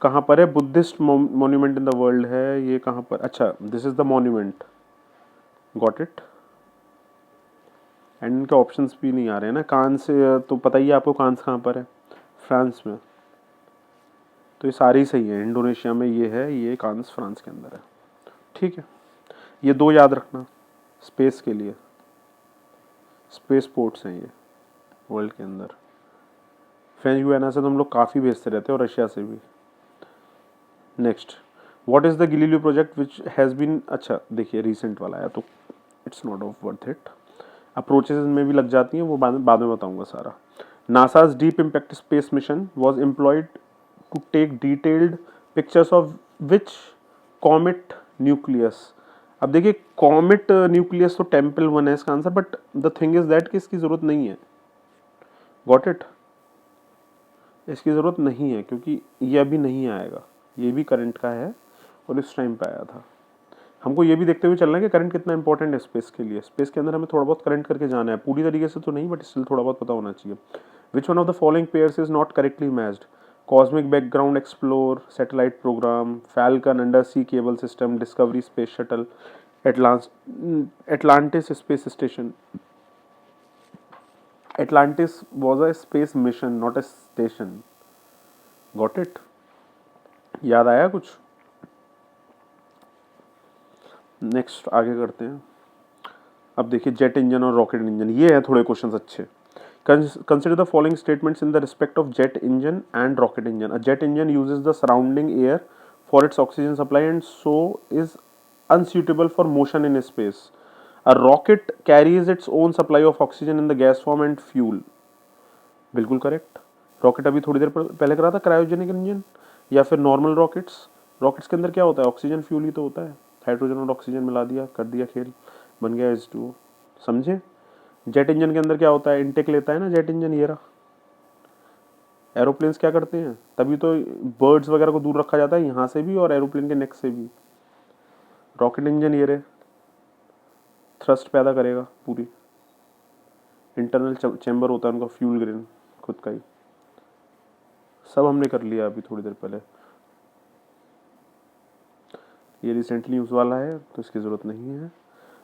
कहाँ पर है. Buddhist monument in the world है. ये कहाँ पर. अच्छा, this is the monument. Got it. And इनके options भी नहीं आ रहे हैं ना. कांस तो पता ही है आपको, कांस कहाँ पर है. फ्रांस में. तो ये सारी सही है. इंडोनेशिया में ये है, ये कांस फ्रांस के अंदर है. ठीक है, ये दो याद रखना स्पेस के लिए. स्पेस पोर्ट्स हैं ये वर्ल्ड के अंदर. फ्रेंच गुयाना से तो हम लोग काफ़ी भेजते रहते हैं, और रशिया से भी. Next, what is the Galileo project which has been. अच्छा देखिए रिसेंट वाला है तो it's not of worth it. Approaches में भी लग जाती हैं, वो बाद में बताऊंगा सारा. NASA's deep impact space mission was employed to take detailed pictures of which comet nucleus. अब देखिए कॉमेट न्यूक्लियस तो टेम्पल 1 है इसका answer. But the thing is that कि इसकी ज़रूरत नहीं है. Got it. इसकी ज़रूरत नहीं है क्योंकि ये अभी नहीं आएगा. ये भी करंट का है और इस टाइम पे आया था. हमको ये भी देखते हुए चलना है कि करंट कितना इंपॉर्टेंट है स्पेस के लिए. स्पेस के अंदर हमें थोड़ा बहुत करंट करके जाना है. पूरी तरीके से तो नहीं, बट स्टिल थोड़ा बहुत पता होना चाहिए. Which one of the following pairs is not correctly matched. Cosmic background explore satellite programme, falcon under sea cable system, discovery space shuttle, Atlantis space station. Atlantis was a space mission not a station. Got it. याद आया कुछ. Next आगे करते हैं. अब देखिए jet engine और rocket engine, ये है थोड़े क्वेश्चंस अच्छे. Consider the following statements in the respect of jet engine and rocket engine. A jet engine uses the surrounding air for its oxygen supply and so is unsuitable for motion in space. A rocket carries its own supply of oxygen in the gas form and fuel. बिल्कुल correct. Rocket अभी थोड़ी देर पहले करा था. Cryogenic engine या फिर normal rockets. Rockets के अंदर क्या होता है, ऑक्सीजन फ्यूल ही तो होता है. हाइड्रोजन और ऑक्सीजन मिला दिया, कर दिया खेल, बन गया H2O. समझे. जेट इंजन के अंदर क्या होता है, इनटेक लेता है ना जेट इंजन. ये रहा. एरोप्लेन्स क्या करते हैं, तभी तो बर्ड्स वगैरह को दूर रखा जाता है यहाँ से भी और एरोप्लेन के नेक से भी. रॉकेट इंजन ये रहे, थ्रस्ट पैदा करेगा पूरी. इंटरनल चैम्बर होता है उनका, फ्यूल ग्रेन खुद का ही. सब हमने कर लिया अभी थोड़ी देर पहले. ये रिसेंटली यूज वाला है तो इसकी ज़रूरत नहीं है.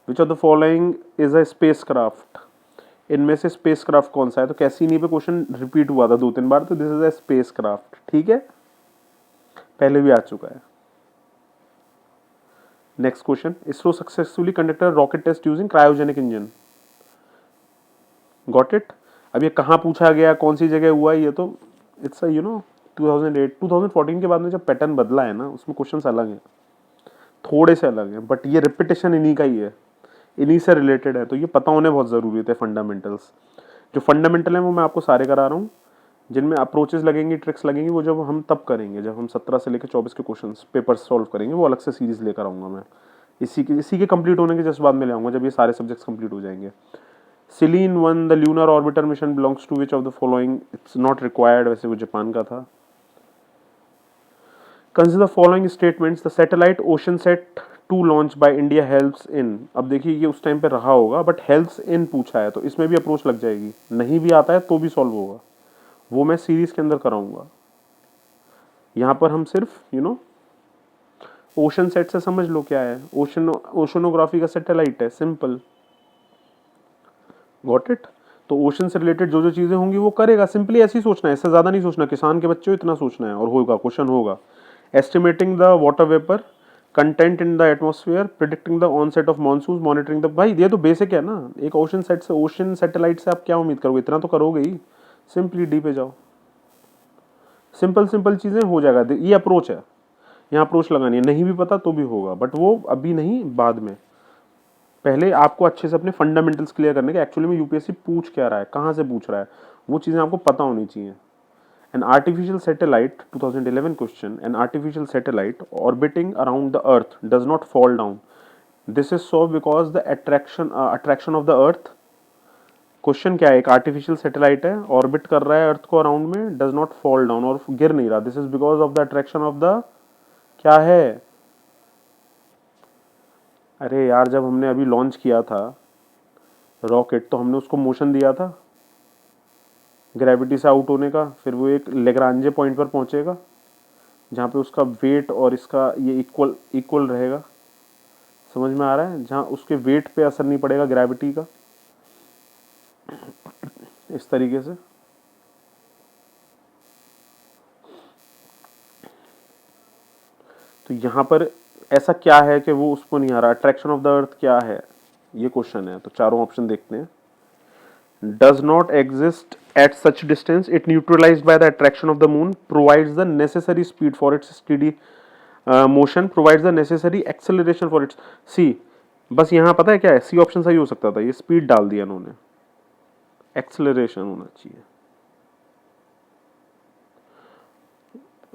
विच of the following is a space craft. इनमें से स्पेसक्राफ्ट कौन सा है, तो कैसीनी पे क्वेश्चन रिपीट हुआ था 2-3 बार, तो दिस इज अ स्पेसक्राफ्ट। ठीक है, पहले भी आ चुका है। Next question, ISRO successfully conducted rocket test using cryogenic engine. Got it. अब ये कहाँ पूछा गया, कौन सी जगह हुआ, ये तो इट्स 2008 2014 के बाद में जब पैटर्न बदला है ना, उसमें क्वेश्चंस अलग हैं, थोड़े से अलग हैं, बट ये रिपीटेशन इन्हीं का ही है, इन्हीं से रिलेटेड है, तो ये पता होने बहुत ज़रूरी थे फंडामेंटल्स। जो फंडामेंटल हैं वो मैं आपको सारे करा रहा हूँ, जिनमें अप्रोचेस लगेंगी, ट्रिक्स लगेंगी, वो जब हम तब करेंगे जब हम 17 से लेकर 24 के क्वेश्चंस पेपर सॉल्व करेंगे, वो अलग से सीरीज लेकर आऊँगा मैं। इसी के कंप्लीट होने के जस्ट बाद में ले आऊँगा, जब ये सारे सब्जेक्ट्स कंप्लीट हो जाएंगे। Selene 1 the lunar orbiter mission belongs to which of the following, it's not required, वैसे वो जापान का था। Consider the following statements, the satellite ocean sat 2 launch by India helps in. अब देखिए ये उस टाइम पे रहा होगा, बट हेल्प्स इन पूछा है, तो इसमें भी अप्रोच लग जाएगी, नहीं भी आता है तो भी सॉल्व होगा, वो मैं सीरीज के अंदर कराऊंगा। यहाँ पर हम सिर्फ ओशन सेट से समझ लो क्या है, ओशनोग्राफी का सैटेलाइट है, सिंपल। Got it. तो ओशन से रिलेटेड जो जो चीजें होंगी वो करेगा, सिंपली ऐसे ही सोचना है, इससे ज्यादा नहीं सोचना, किसान के बच्चे हो इतना सोचना है और होगा, क्वेश्चन होगा। Estimating the water vapour content in the atmosphere, predicting the onset of monsoon, monitoring the, भाई ये तो बेसिक है ना, एक ओशन सेट से, ओशन सैटेलाइट से आप क्या उम्मीद करोगे, इतना तो करोगे ही, सिंपली डी पे जाओ, सिंपल सिंपल चीजें हो जाएगा। ये अप्रोच है, यहाँ अप्रोच लगानी है, नहीं भी पता तो भी होगा, बट वो अभी नहीं, बाद में। पहले आपको अच्छे से अपने फंडामेंटल्स क्लियर करने के, एक्चुअली में यूपीएससी पूछ क्या रहा है, कहाँ से पूछ रहा है, वो चीज़ें आपको पता होनी चाहिए। An artificial satellite, 2011 question, an artificial satellite orbiting around the Earth does not fall down. This is so because the attraction of the Earth. Question क्या है, एक आर्टिफिशियल सैटेलाइट है, ऑर्बिट कर रहा है अर्थ को अराउंड में, डज नॉट फॉल डाउन, और गिर नहीं रहा, this is because of the attraction of the, क्या है, अरे यार जब हमने अभी लॉन्च किया था रॉकेट, तो हमने उसको मोशन दिया था ग्रेविटी से आउट होने का, फिर वो एक लेग्रांजे पॉइंट पर पहुंचेगा जहाँ पे उसका वेट और इसका ये इक्वल इक्वल रहेगा, समझ में आ रहा है, जहाँ उसके वेट पे असर नहीं पड़ेगा ग्रेविटी का, इस तरीके से। तो यहाँ पर ऐसा क्या है कि वो उसको नहीं आ रहा, अट्रैक्शन ऑफ द अर्थ क्या है, ये क्वेश्चन है। तो चारों ऑप्शन देखते हैं। Does not exist at such distance, it neutralized by the attraction of the moon, provides the necessary speed for its steady motion, provides the necessary acceleration for its, सी, बस यहाँ पता है क्या है, सी ऑप्शन सही हो सकता था, ये स्पीड डाल दिया इन्होंने, एक्सेलरेशन होना चाहिए।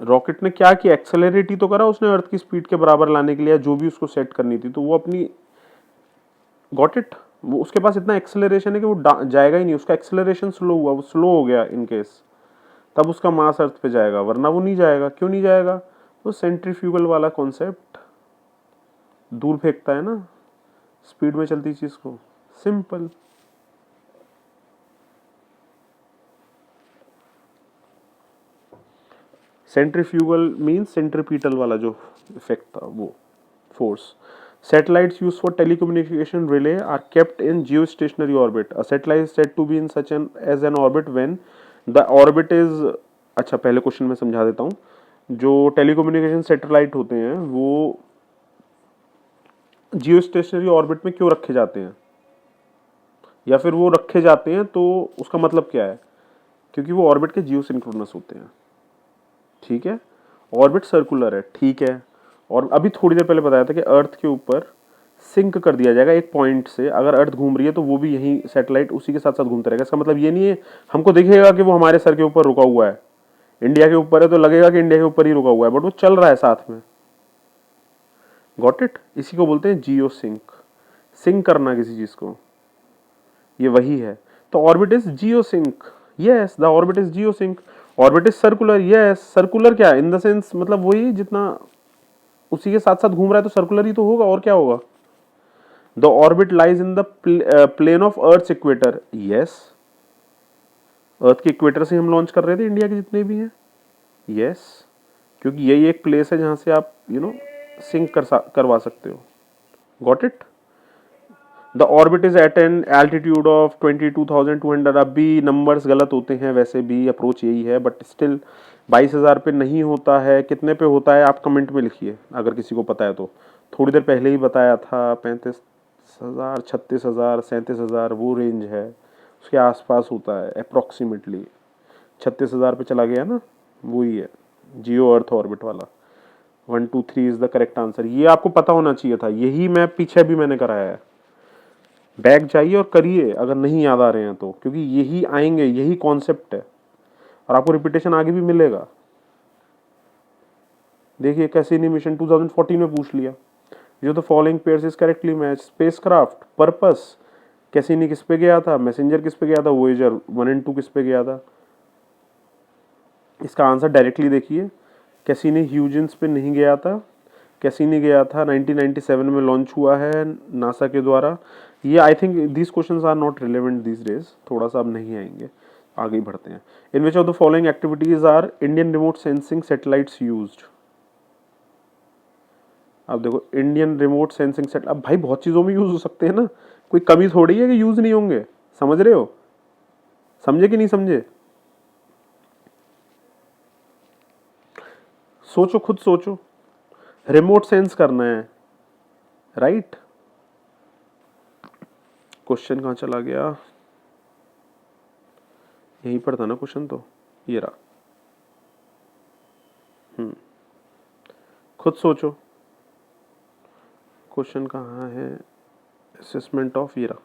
रॉकेट ने क्या किया, एक्सेलरेट ही तो करा उसने अर्थ की स्पीड के बराबर लाने के लिए, जो भी उसको सेट करनी थी, तो वो अपनी, गॉट इट, वो उसके पास इतना एक्सेलरेशन है कि वो जाएगा ही नहीं, उसका एक्सेलरेशन स्लो हुआ, वो स्लो हो गया इन केस, तब उसका मास अर्थ पे जाएगा, वरना वो नहीं जाएगा। क्यों नहीं जाएगा, तो सेंट्रीफ्यूगल वाला कॉन्सेप्ट, दूर फेंकता है ना स्पीड में चलती चीज को, सिंपल। सेंट्रीफ्यूगल मीन्स सेंट्रीपिटल वाला जो इफेक्ट था, वो force. Satellites used for telecommunication relay are kept in geostationary orbit. A satellite is said to be in such an orbit when the orbit is, अच्छा पहले क्वेश्चन में समझा देता हूँ। जो टेलीकम्युनिकेशन सैटेलाइट होते हैं वो जियोस्टेशनरी ऑर्बिट में क्यों रखे जाते हैं, या फिर वो रखे जाते हैं तो उसका मतलब क्या है, क्योंकि वो ऑर्बिट के जियोसिंक्रोनस होते हैं। ठीक है, ऑर्बिट सर्कुलर है, ठीक है, और अभी थोड़ी देर पहले बताया था कि अर्थ के ऊपर सिंक कर दिया जाएगा एक पॉइंट से, अगर अर्थ घूम रही है तो वो भी यही सैटेलाइट उसी के साथ साथ घूमता रहेगा। इसका मतलब ये नहीं है हमको दिखेगा कि वो हमारे सर के ऊपर रुका हुआ है, इंडिया के ऊपर है तो लगेगा कि इंडिया के ऊपर ही रुका हुआ है, बट वो चल रहा है साथ में। गॉट इट, इसी को बोलते हैं जियो सिंक, सिंक करना किसी चीज को, ये वही है। तो orbit is geo sync, yes the orbit is geo sync. Orbit is circular, yes circular क्या इन द सेंस, मतलब वही जितना उसी के साथ साथ घूम रहा है तो सर्कुलर ही तो होगा, और क्या होगा। The orbit lies in the plane of earth equator, yes earth के इक्वेटर से हम लॉन्च कर रहे थे इंडिया के जितने भी हैं, यस क्योंकि यही एक प्लेस है जहां से आप सिंक करवा सकते हो। Got it. The orbit is at an altitude of 22,200। अब भी नंबर्स गलत होते हैं, वैसे भी अप्रोच यही है, बट स्टिल 22,000 पे नहीं होता है। कितने पे होता है आप कमेंट में लिखिए अगर किसी को पता है तो। थोड़ी देर पहले ही बताया था 35,000, 36,000, 37,000 वो रेंज है, उसके आसपास होता है अप्रॉक्सीमेटली। 36,000 पे चला गया ना, वही है जियो अर्थ ऑर्बिट वाला। 1 2 3 इज द करेक्ट आंसर। ये आपको पता होना चाहिए था, यही मैं पीछे भी मैंने कराया है। बैक जाइए और करिए अगर नहीं याद आ रहे हैं तो, क्योंकि यही आएंगे, यही कॉन्सेप्ट है और आपको रिपीटेशन आगे भी मिलेगा। देखिए कैसिनी मिशन 2014 में पूछ लिया, जो the following pairs is correctly match. Spacecraft purpose, Cassini किस पे गया था, मैसेंजर किस पे गया था, वोयेजर 1 और 2 किस पे गया था। इसका आंसर डायरेक्टली देखिए, कैसिनी ह्यूजेंस पे नहीं गया था, कैसिनी गया था 1997 में लॉन्च हुआ है नासा के द्वारा। ये I think these questions are not relevant this days, थोड़ा सा अब नहीं आएंगे, आगे ही बढ़ते हैं। In which of the following activities are Indian remote sensing satellites used. अब देखो इंडियन रिमोट सेंसिंग सेट, अब भाई बहुत चीज़ों में यूज हो सकते हैं ना, कोई कमी थोड़ी है कि यूज नहीं होंगे। समझ रहे हो, समझे कि नहीं समझे? सोचो, खुद सोचो, रिमोट सेंस करना है, राइट? क्वेश्चन कहाँ चला गया, यहीं पर था ना क्वेश्चन, तो ये रहा। खुद सोचो क्वेश्चन कहाँ है, असेसमेंट ऑफ, ये रहा।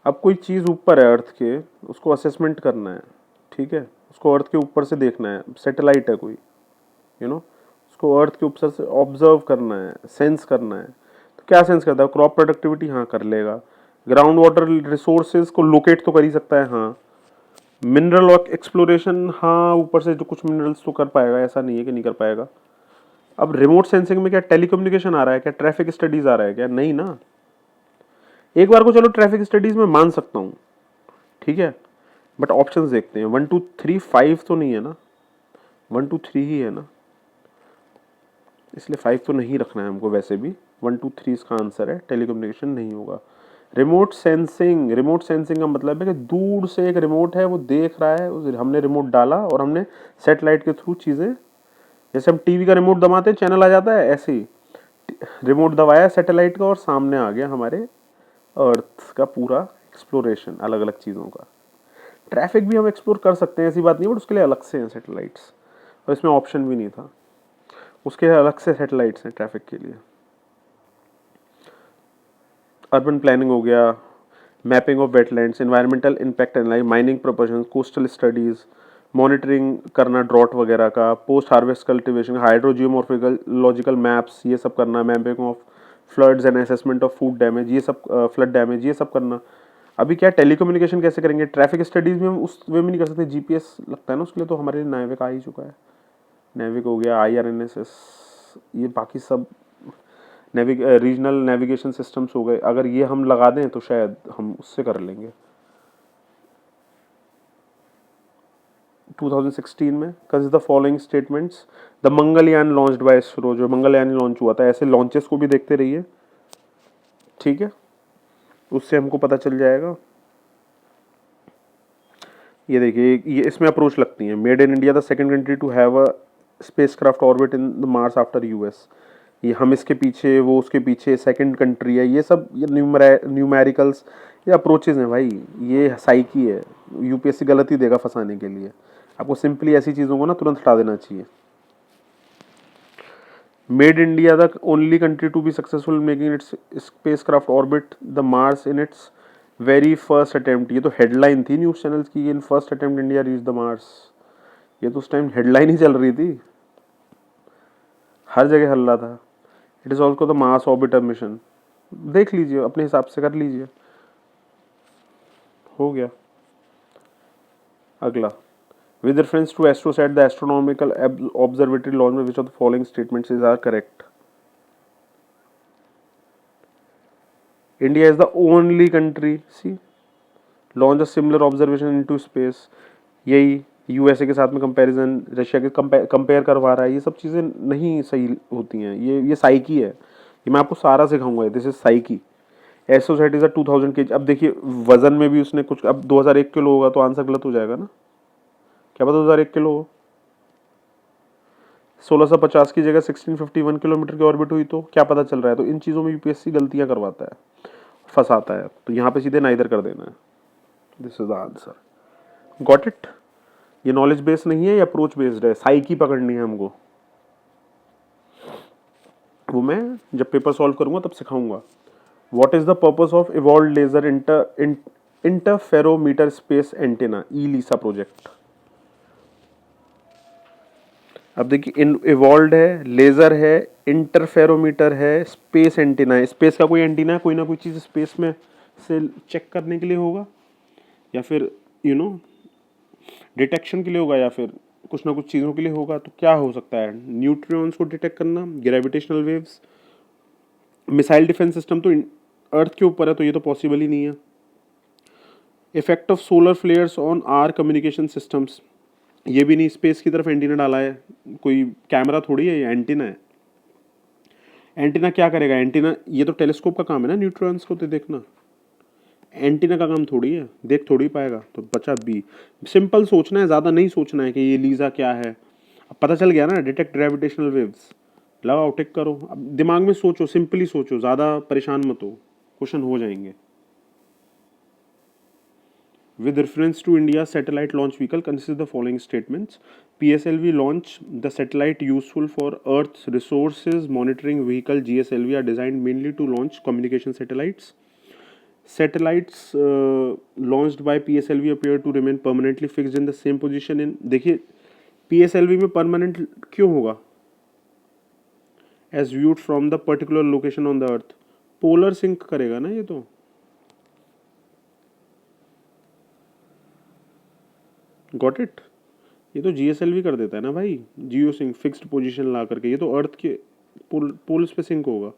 अब कोई चीज़ ऊपर है अर्थ के, उसको असेसमेंट करना है, ठीक है, उसको अर्थ के ऊपर से देखना है, सैटेलाइट है कोई, उसको अर्थ के ऊपर से ऑब्जर्व करना है, सेंस करना है। तो क्या सेंस करता है? क्रॉप प्रोडक्टिविटी, हाँ कर लेगा। ग्राउंड वाटर रिसोर्सेज को लोकेट तो कर ही सकता है, हाँ। मिनरल एक्सप्लोरेशन, हाँ ऊपर से जो कुछ मिनरल्स तो कर पाएगा, ऐसा नहीं है कि नहीं कर पाएगा। अब रिमोट सेंसिंग में क्या टेलीकम्युनिकेशन आ रहा है, क्या ट्रैफिक स्टडीज आ रहा है क्या? नहीं ना। एक बार को चलो ट्रैफिक स्टडीज में मान सकता हूँ, ठीक है, बट ऑप्शंस देखते हैं। 1 2 3 5 तो नहीं है ना, 1 2 3 ही है ना, इसलिए 5 तो नहीं रखना है हमको। वैसे भी 1 2 3 इसका आंसर है, टेलीकम्युनिकेशन नहीं होगा। रिमोट सेंसिंग, रिमोट सेंसिंग का मतलब है कि दूर से एक रिमोट है, वो देख रहा है, हमने रिमोट डाला और हमने सैटेलाइट के थ्रू चीज़ें, जैसे हम टीवी का रिमोट दबाते हैं चैनल आ जाता है, ऐसे ही रिमोट दबाया सैटेलाइट का और सामने आ गया हमारे अर्थ का पूरा एक्सप्लोरेशन, अलग अलग चीज़ों का। ट्रैफिक भी हम एक्सप्लोर कर सकते हैं, ऐसी बात नहीं, बट उसके लिए अलग से हैं सैटेलाइट्स, और इसमें ऑप्शन भी नहीं था, उसके अलग से सैटेलाइट्स हैं ट्रैफिक के लिए। अर्बन प्लानिंग हो गया, mapping of wetlands, environmental impact analyse, mining proportion, coastal studies, monitoring करना ड्रॉट वगैरह का, पोस्ट हार्वेस्ट कल्टिवेशन, हाइड्रोजियोमॉर्फोलॉजिकल मैप्स, ये सब करना, mapping of floods and assessment of food damage, ये सब फ्लड डैमेज, ये सब करना। अभी क्या टेलीकम्युनिकेशन कैसे करेंगे? ट्रैफिक स्टडीज़ में हम उस वे में नहीं कर सकते, जीपीएस लगता है ना उसके लिए, तो हमारे लिए नाविक आ ही चुका है। नेविक हो गया, IRNSS, ये बाकी सब रीजनल नेविगेशन सिस्टम्स हो गए। अगर ये हम लगा दें तो शायद हम उससे कर लेंगे। 2016 में consider the following statements. The Mangalyaan launched by ISRO, जो मंगलयान लॉन्च हुआ था, ऐसे लॉन्चेस को भी देखते रहिए, ठीक है, उससे हमको पता चल जाएगा। ये देखिए, ये इसमें अप्रोच लगती है। Made in India, the second country to have a spacecraft orbit in the Mars after US। ये हम इसके पीछे, वो उसके पीछे, सेकंड कंट्री है, ये सब ये न्यूमेरिकल्स, ये अप्रोचेज हैं भाई, ये साइकी है। UPSC गलत ही देगा फंसाने के लिए, आपको सिंपली ऐसी चीज़ों को ना तुरंत हटा देना चाहिए। Made India, the only country to be successful making its spacecraft orbit the Mars in its very first attempt. ये तो हेडलाइन थी न्यूज़ चैनल्स की, in first attempt India reach the Mars. ये तो उस टाइम हेडलाइन ही चल रही थी, हर जगह हल्ला था। It is also the Mars orbiter mission, देख लीजिए अपने हिसाब से कर लीजिए। हो गया। अगला, with reference to AstroSat, the astronomical observatory launched, which of the following statements is are correct? India is the only country, see, launch a similar observation into space। यही USA के साथ में कंपैरिजन, रशिया के compare करवा रहा है, ये सब चीज़ें नहीं सही होती हैं, ये साइकी है। ये मैं आपको सारा सिखाऊंगा। This is Psyche. Associate is a 2000 kg। अब देखिए वजन में भी उसने कुछ, अब 2001 किलो होगा तो आंसर गलत हो जाएगा ना, क्या पता 2001 किलो हो। 1650 की जगह 1651 किलोमीटर की ऑर्बिट हुई तो क्या पता चल रहा है। तो इन चीज़ों में यूपीएससी गलतियां करवाता है, फंसाता है। तो यहाँ पे सीधे नाइदर कर देना है। This is the answer. Got it. ये नॉलेज बेस्ड नहीं है, ये अप्रोच बेस्ड है। साइकी पकड़नी है हमको, वो मैं जब पेपर सॉल्व करूंगा तब सिखाऊंगा। What is the purpose of evolve laser interferometer space antenna, eLISA project. अब देखिए इवॉल्व है, लेजर है, इंटरफेरोमीटर है, स्पेस एंटीना है। स्पेस का कोई एंटीना है, कोई ना कोई चीज़ स्पेस में से चेक करने के लिए होगा, या फिर यू नो डिटेक्शन के लिए होगा, या फिर कुछ ना कुछ चीज़ों के लिए होगा। तो क्या हो सकता है? न्यूट्रॉन्स को डिटेक्ट करना, gravitational waves. Missile defence system तो अर्थ के ऊपर है, तो ये तो पॉसिबल ही नहीं है। Effect of solar flares on our communication systems, ये भी नहीं। स्पेस की तरफ एंटीना डाला है, कोई कैमरा थोड़ी है, ये एंटीना है। एंटीना क्या करेगा? एंटीना ये तो टेलीस्कोप का काम है ना, न्यूट्रॉन्स को तो देखना। एंटीना का काम थोड़ी है, देख थोड़ी पाएगा। तो बचा बी। सिंपल सोचना है, ज़्यादा नहीं सोचना है कि ये लीजा क्या है। अब पता चल गया ना, डिटेक्ट ग्रेविटेशनल वेव्स। लगाओ टिक करो। अब दिमाग में सोचो, सिंपली सोचो, ज़्यादा परेशान मत हो, क्वेश्चन हो जाएंगे। With reference to India's satellite launch vehicle, consider the following statements. PSLV launch, the satellite useful for Earth's resources monitoring vehicle GSLV are designed mainly to launch communication satellites. Satellites launched by PSLV appear to remain permanently fixed in the same position in, देखिए PSLV में permanent क्यों होगा? As viewed from the particular location on the earth. Polar sync करेगा ना ये तो। Got it. ये तो जीएसएलवी कर देता है ना भाई, जियो सिंक फिक्स्ड पोजीशन ला करके। ये तो अर्थ के पोल्स पे सिंक होगा।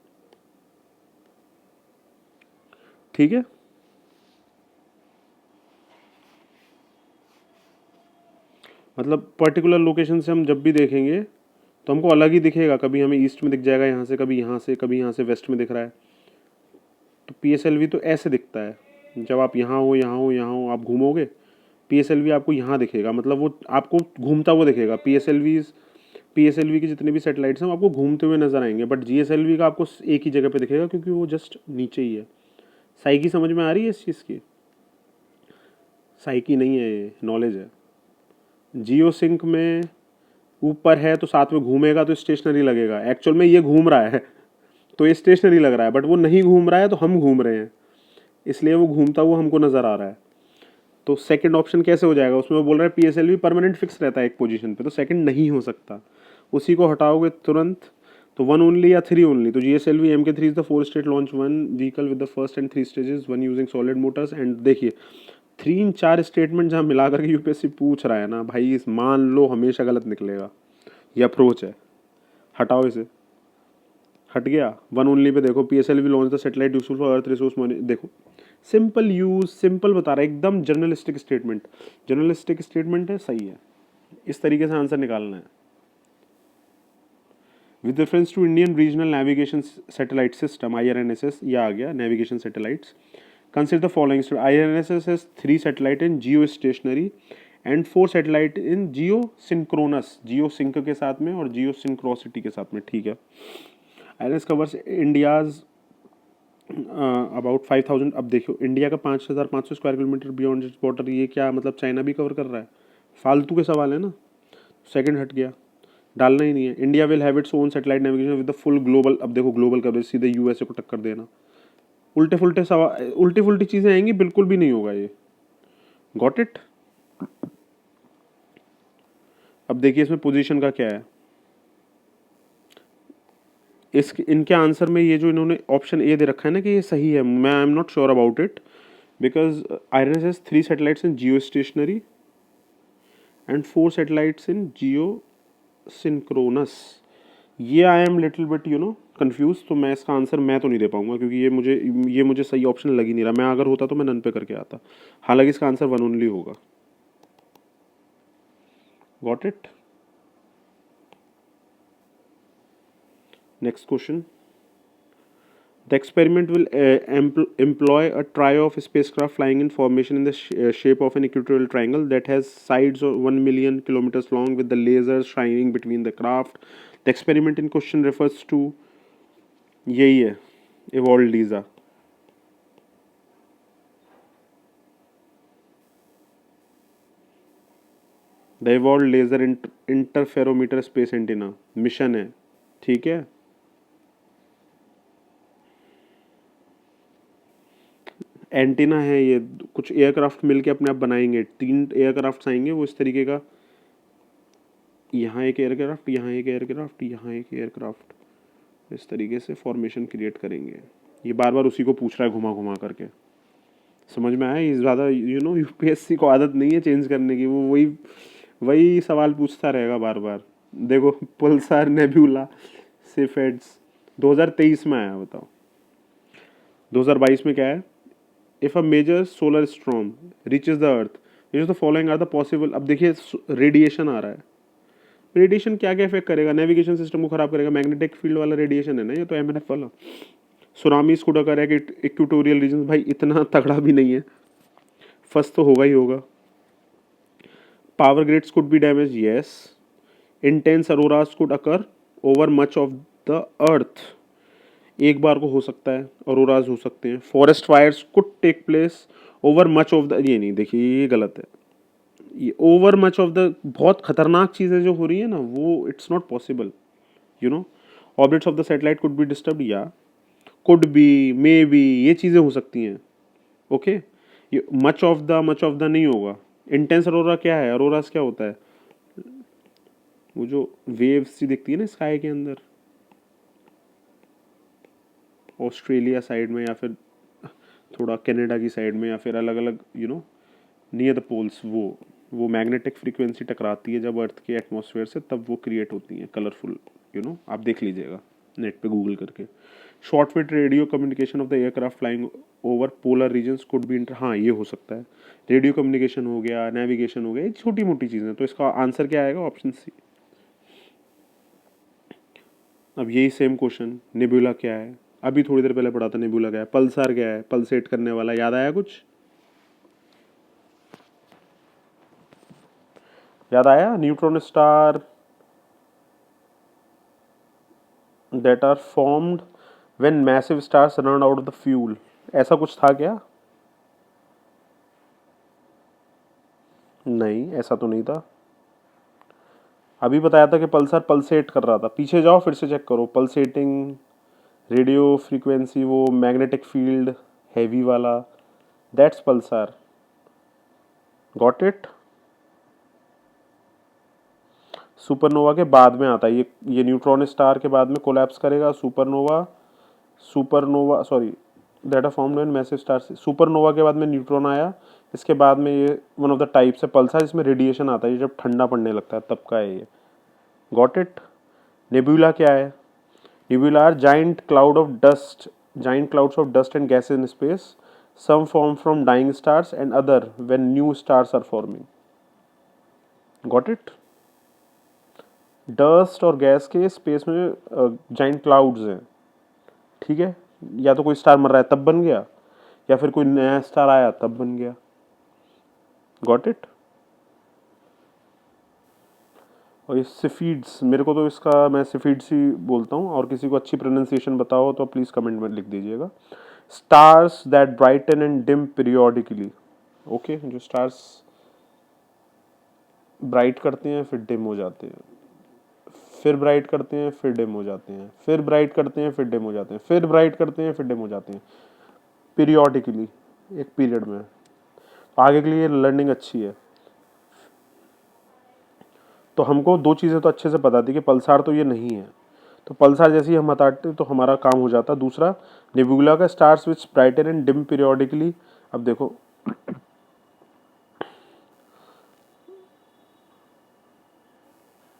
ठीक है, मतलब पर्टिकुलर लोकेशन से हम जब भी देखेंगे तो हमको अलग ही दिखेगा। कभी हमें ईस्ट में दिख जाएगा यहाँ से, कभी यहाँ से, कभी यहाँ से वेस्ट में दिख रहा है। तो पीएसएलवी तो ऐसे दिखता है। जब आप यहाँ हो, यहाँ हो, यहाँ हो, आप घूमोगे, पीएसएलवी आपको यहाँ दिखेगा, मतलब वो आपको घूमता हुआ दिखेगा। पीएसएलवी के जितने भी सैटेलाइट्स हैं वो आपको घूमते हुए नजर आएंगे, बट जीएसएलवी का आपको एक ही जगह पे दिखेगा, क्योंकि वो जस्ट नीचे ही है। साइकी समझ में आ रही है इस चीज़ की? साइकी नहीं है, ये नॉलेज है। जियो सिंक में ऊपर है तो साथ में घूमेगा तो स्टेशनरी लगेगा। एक्चुअल में ये घूम रहा है तो ये स्टेशनरी लग रहा है, बट वो नहीं घूम रहा है तो हम घूम रहे हैं, इसलिए वो घूमता हुआ हमको नजर आ रहा है। तो सेकंड ऑप्शन कैसे हो जाएगा? उसमें वो बोल रहा है पीएसएलवी परमानेंट फिक्स रहता है एक पोजीशन पे, तो सेकंड नहीं हो सकता। उसी को हटाओगे तुरंत तो वन ओनली या थ्री ओनली। तो GSLV MK3 is the 4 state launch one vehicle with the first and 3 stages one using solid Motors. And देखिए 3-4 स्टेटमेंट जहाँ मिला करके यूपीएससी पूछ रहा है ना भाई, इस मान लो हमेशा गलत निकलेगा। ये अप्रोच है। हटाओ इसे, हट गया। वन ओनली पे देखो, PSLV launch the satellite useful for earth resource monitoring. देखो सिंपल यूज, सिंपल बता रहा है, एकदम जर्नलिस्टिक स्टेटमेंट। जर्नलिस्टिक स्टेटमेंट है, सही है। इस तरीके से आंसर निकालना है। With reference to Indian regional navigation satellite system IRNSS, ये आ गया navigation satellites. Consider the following. IRNSS has 3 satellite in geostationary and 4 satellite in geosynchronous, geo sync के साथ में और जियो सिंक्रोसिटी के साथ में। ठीक है। IRNS covers India's about 5000। अब देखो इंडिया का 5500 square kilometre beyond its border, ये क्या मतलब चाइना भी कवर कर रहा है? फालतू के सवाल है ना। सेकंड हट गया, डालना ही नहीं है। India will have its own satellite navigation with the full global. अब देखो ग्लोबल कवरेज, सीधे यूएसए को टक्कर देना। उल्टे फुल्टे सवाल, उल्टी फुल्टी चीजें आएंगी, बिल्कुल भी नहीं होगा ये। Got it. अब देखिए इसमें पोजीशन का क्या है। इस इनके आंसर में ये जो इन्होंने ऑप्शन ए दे रखा है ना कि ये सही है, मैं I am not sure about it, because IRNS has 3 satellites in geostationary and 4 satellites in geosynchronous. ये I am little bit confuse. तो मैं इसका आंसर मैं तो नहीं दे पाऊंगा, क्योंकि ये मुझे सही ऑप्शन लग ही नहीं रहा। मैं अगर होता तो मैं नन पे करके आता। हालांकि इसका आंसर वन ओनली होगा। Got it. Next question. The experiment will employ a trio of spacecraft flying in formation in the shape of an equatorial triangle that has sides of 1 million kilometers long with the lasers shining between the craft. The experiment in question refers to यही है evolved LISA. द evolved laser interferometer space antenna mission है, ठीक है। Antenna है ये, कुछ aircraft मिलके अपने आप बनाएंगे, 3 एयरक्राफ्ट आएंगे वो इस तरीके का, यहाँ एक एयरक्राफ्ट, यहाँ एक एयरक्राफ्ट, यहाँ एक एयरक्राफ्ट, इस तरीके से फॉर्मेशन क्रिएट करेंगे। ये बार बार उसी को पूछ रहा है घुमा घुमा करके, समझ में आया? ये ज़्यादा यूपीएससी को आदत नहीं है चेंज करने की, वो वही वही सवाल पूछता रहेगा बार बार। देखो पल्सार नेब्यूला सिफेड्स 2023 में आया, बताओ 2022 में क्या है? If a major solar storm reaches the earth, the following are the possible. अब देखिए रेडिएशन आ रहा है, रेडिएशन क्या क्या इफेक्ट करेगा? नेविगेशन सिस्टम को खराब करेगा, मैग्नेटिक फील्ड वाला रेडिएशन है ना ये, तो एमएनएफ वाला। सुनामीज को डर है कि इक्वेटोरियल रीजन, भाई इतना तगड़ा भी नहीं है, फर्स्ट तो होगा ही होगा। Power grids could be damage, yes. Intense अरोरास could occur over much of the अर्थ, एक बार को हो सकता है, अरोराज हो सकते हैं। Forest fires could take place over much of the, ये नहीं, देखिए ये गलत है, ये ओवर मच ऑफ द बहुत खतरनाक चीज़ें जो हो रही है ना वो it's not possible, orbits of the satellite could be disturb, या कुड बी, मे बी, ये चीज़ें हो सकती हैं, ओके। ये मच ऑफ द नहीं होगा। इंटेंस अरोरा क्या है? अरोरास क्या होता है? वो जो वेव्स सी दिखती है ना स्काई के अंदर, ऑस्ट्रेलिया साइड में या फिर थोड़ा कनाडा की साइड में, या फिर अलग अलग नियर द पोल्स, वो मैग्नेटिक फ्रीक्वेंसी टकराती है जब अर्थ के एटमॉस्फेयर से, तब वो क्रिएट होती हैं कलरफुल, आप देख लीजिएगा नेट पे गूगल करके। Short wave radio communication of the aircraft flying over polar regions could be हाँ ये हो सकता है। रेडियो कम्युनिकेशन हो गया, नेविगेशन हो गया, ये छोटी मोटी चीज़ें, तो इसका आंसर क्या आएगा? Option C. अब यही सेम क्वेश्चन, नेबुला क्या है? अभी थोड़ी देर पहले पढ़ा था नेबुला क्या है। पल्सार क्या है? पल्सेट करने वाला, याद आया कुछ? याद आया? Neutron star that are formed when massive stars run out of the fuel, ऐसा कुछ था क्या? नहीं, ऐसा तो नहीं था। अभी बताया था कि पल्सर पल्सेट कर रहा था, पीछे जाओ फिर से चेक करो। पल्सेटिंग, रेडियो फ्रीक्वेंसी, वो मैग्नेटिक फील्ड हैवी वाला, that's Pulsar. Got it? Supernova के बाद में आता है ये न्यूट्रॉन स्टार के बाद में कोलैप्स करेगा supernova sorry that are formed when massive star से। सुपरनोवा के बाद में न्यूट्रॉन आया, इसके बाद में ये वन ऑफ द टाइप्स है पल्सर, इसमें रेडिएशन आता है, ये जब ठंडा पड़ने लगता है तब का है ये। Got it? नेबुला क्या है? Nebula are giant clouds of dust and gases in space, some form from dying stars and other when new stars are forming. Got it? Dust और गैस के स्पेस में जाइंट क्लाउड्स हैं, ठीक है। या तो कोई स्टार मर रहा है तब बन गया, या फिर कोई नया स्टार आया तब बन गया। Got it? और ये सिफीड्स, मेरे को तो इसका मैं सिफीड्स ही बोलता हूँ, और किसी को अच्छी प्रोनाउंसिएशन बताओ तो प्लीज़ कमेंट में लिख दीजिएगा। Stars that brighten and dim periodically, okay, जो स्टार्स ब्राइट करते हैं फिर डिम हो जाते हैं, फिर ब्राइट करते हैं फिर डिम हो जाते हैं, फिर ब्राइट करते हैं फिर डिम हो जाते हैं, फिर ब्राइट करते हैं फिर डिम हो जाते हैं, पीरियोडिकली, एक पीरियड में। आगे के लिए लर्निंग अच्छी है। तो हमको दो चीज़ें तो अच्छे से पता थी कि पल्सार तो ये नहीं है, तो पल्सार जैसे ही हम हटाते तो हमारा काम हो जाता। दूसरा, नेबुला का stars which brighten and dim periodically. अब देखो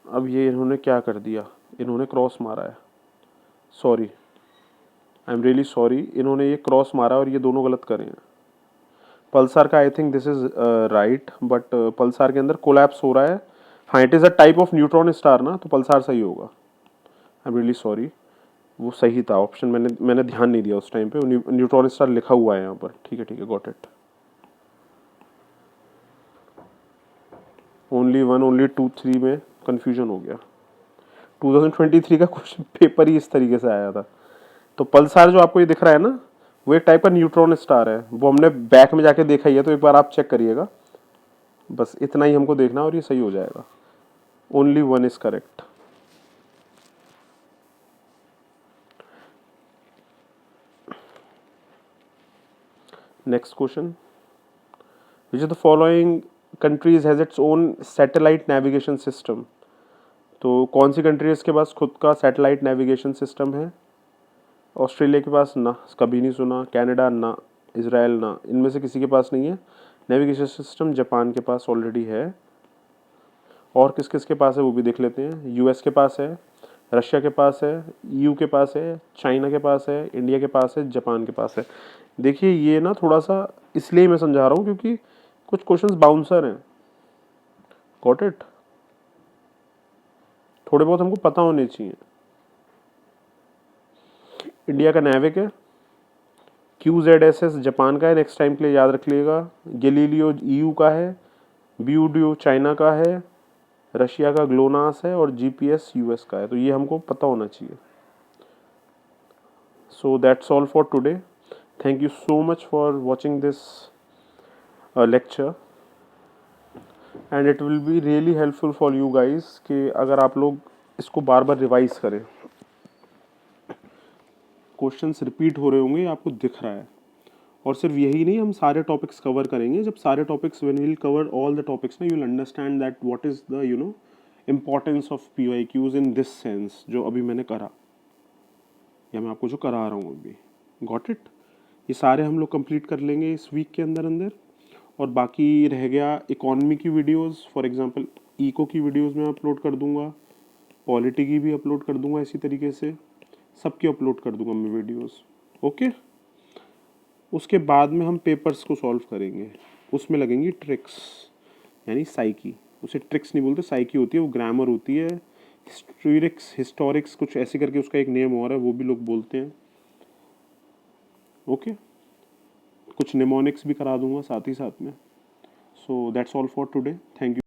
अब ये इन्होंने क्या कर दिया, इन्होंने क्रॉस मारा है, sorry, I am really sorry, इन्होंने ये क्रॉस मारा और ये दोनों गलत करे हैं। पल्सार का I think this is right, but Pulsar के अंदर कोलैप्स हो रहा है। हाँ, it is a type of neutron star ना, तो पल्सार सही होगा। I am really sorry. वो सही था ऑप्शन, मैंने ध्यान नहीं दिया उस टाइम पे, न्यूट्रॉन स्टार लिखा हुआ है यहाँ पर। ठीक है, got it. Only one, only two, three में कंफ्यूजन हो गया। 2023 का क्वेश्चन पेपर ही इस तरीके से आया था। तो पल्सार जो आपको ये दिख रहा है ना, वो एक टाइप का न्यूट्रॉन स्टार है। वो हमने बैक में जाके देखा ही है, तो एक बार आप चेक करिएगा। बस इतना ही हमको देखना और ये सही हो जाएगा। Only one is correct. Next question, which of the following countries has its own satellite navigation system. तो कौन सी कंट्रीज के पास खुद का सैटेलाइट नेविगेशन सिस्टम है? ऑस्ट्रेलिया के पास ना, कभी नहीं सुना। कनाडा ना, इजराइल ना, इनमें से किसी के पास नहीं है नेविगेशन सिस्टम। जापान के पास ऑलरेडी है। और किस किस के पास है वो भी देख लेते हैं। यूएस के पास है, रशिया के पास है, ईयू के पास है, चाइना के पास है, इंडिया के पास है, जापान के पास है। देखिए ये ना थोड़ा सा इसलिए मैं समझा रहा हूँ क्योंकि कुछ क्वेश्चंस बाउंसर हैं। Got it? थोड़े बहुत हमको पता होने चाहिए। इंडिया का नैविक है, QZSS जापान का है, नेक्स्ट टाइम के लिए याद रख लीजिएगा। गैलीलियो ईयू का है, बीयूडीओ चाइना का है, रशिया का ग्लोनास है, और GPS यूएस का है। तो ये हमको पता होना चाहिए। So that's all for today. Thank you so much for watching this lecture, and it will be really helpful for you guys कि अगर आप लोग इसको बार बार रिवाइज करें। क्वेश्चंस रिपीट हो रहे होंगे, आपको दिख रहा है। और सिर्फ यही नहीं, हम सारे टॉपिक्स कवर करेंगे। जब सारे topics, when we will cover all the topics ना, you will understand that what is the importance of PYQs in this sense, जो अभी मैंने करा या मैं आपको जो करा रहा हूँ अभी। Got it? ये सारे हम लोग कंप्लीट कर लेंगे इस वीक के अंदर अंदर। और बाकी रह गया इकोनॉमी की वीडियोस, फॉर एग्जांपल इको की वीडियोस मैं अपलोड कर दूंगा, पॉलिटी की भी अपलोड कर दूंगा, इसी तरीके से सबकी अपलोड कर दूंगा मैं वीडियोस। ओके? उसके बाद में हम पेपर्स को सॉल्व करेंगे, उसमें लगेंगी ट्रिक्स, यानी साइकी। उसे ट्रिक्स नहीं बोलते, साइकी होती है, वो ग्रामर होती है। हिस्टोरिक्स कुछ ऐसे करके उसका एक नेम और है, वो भी लोग बोलते हैं। ओके? कुछ निमोनिक्स भी करा दूंगा साथ ही साथ में। So that's all for today. Thank you.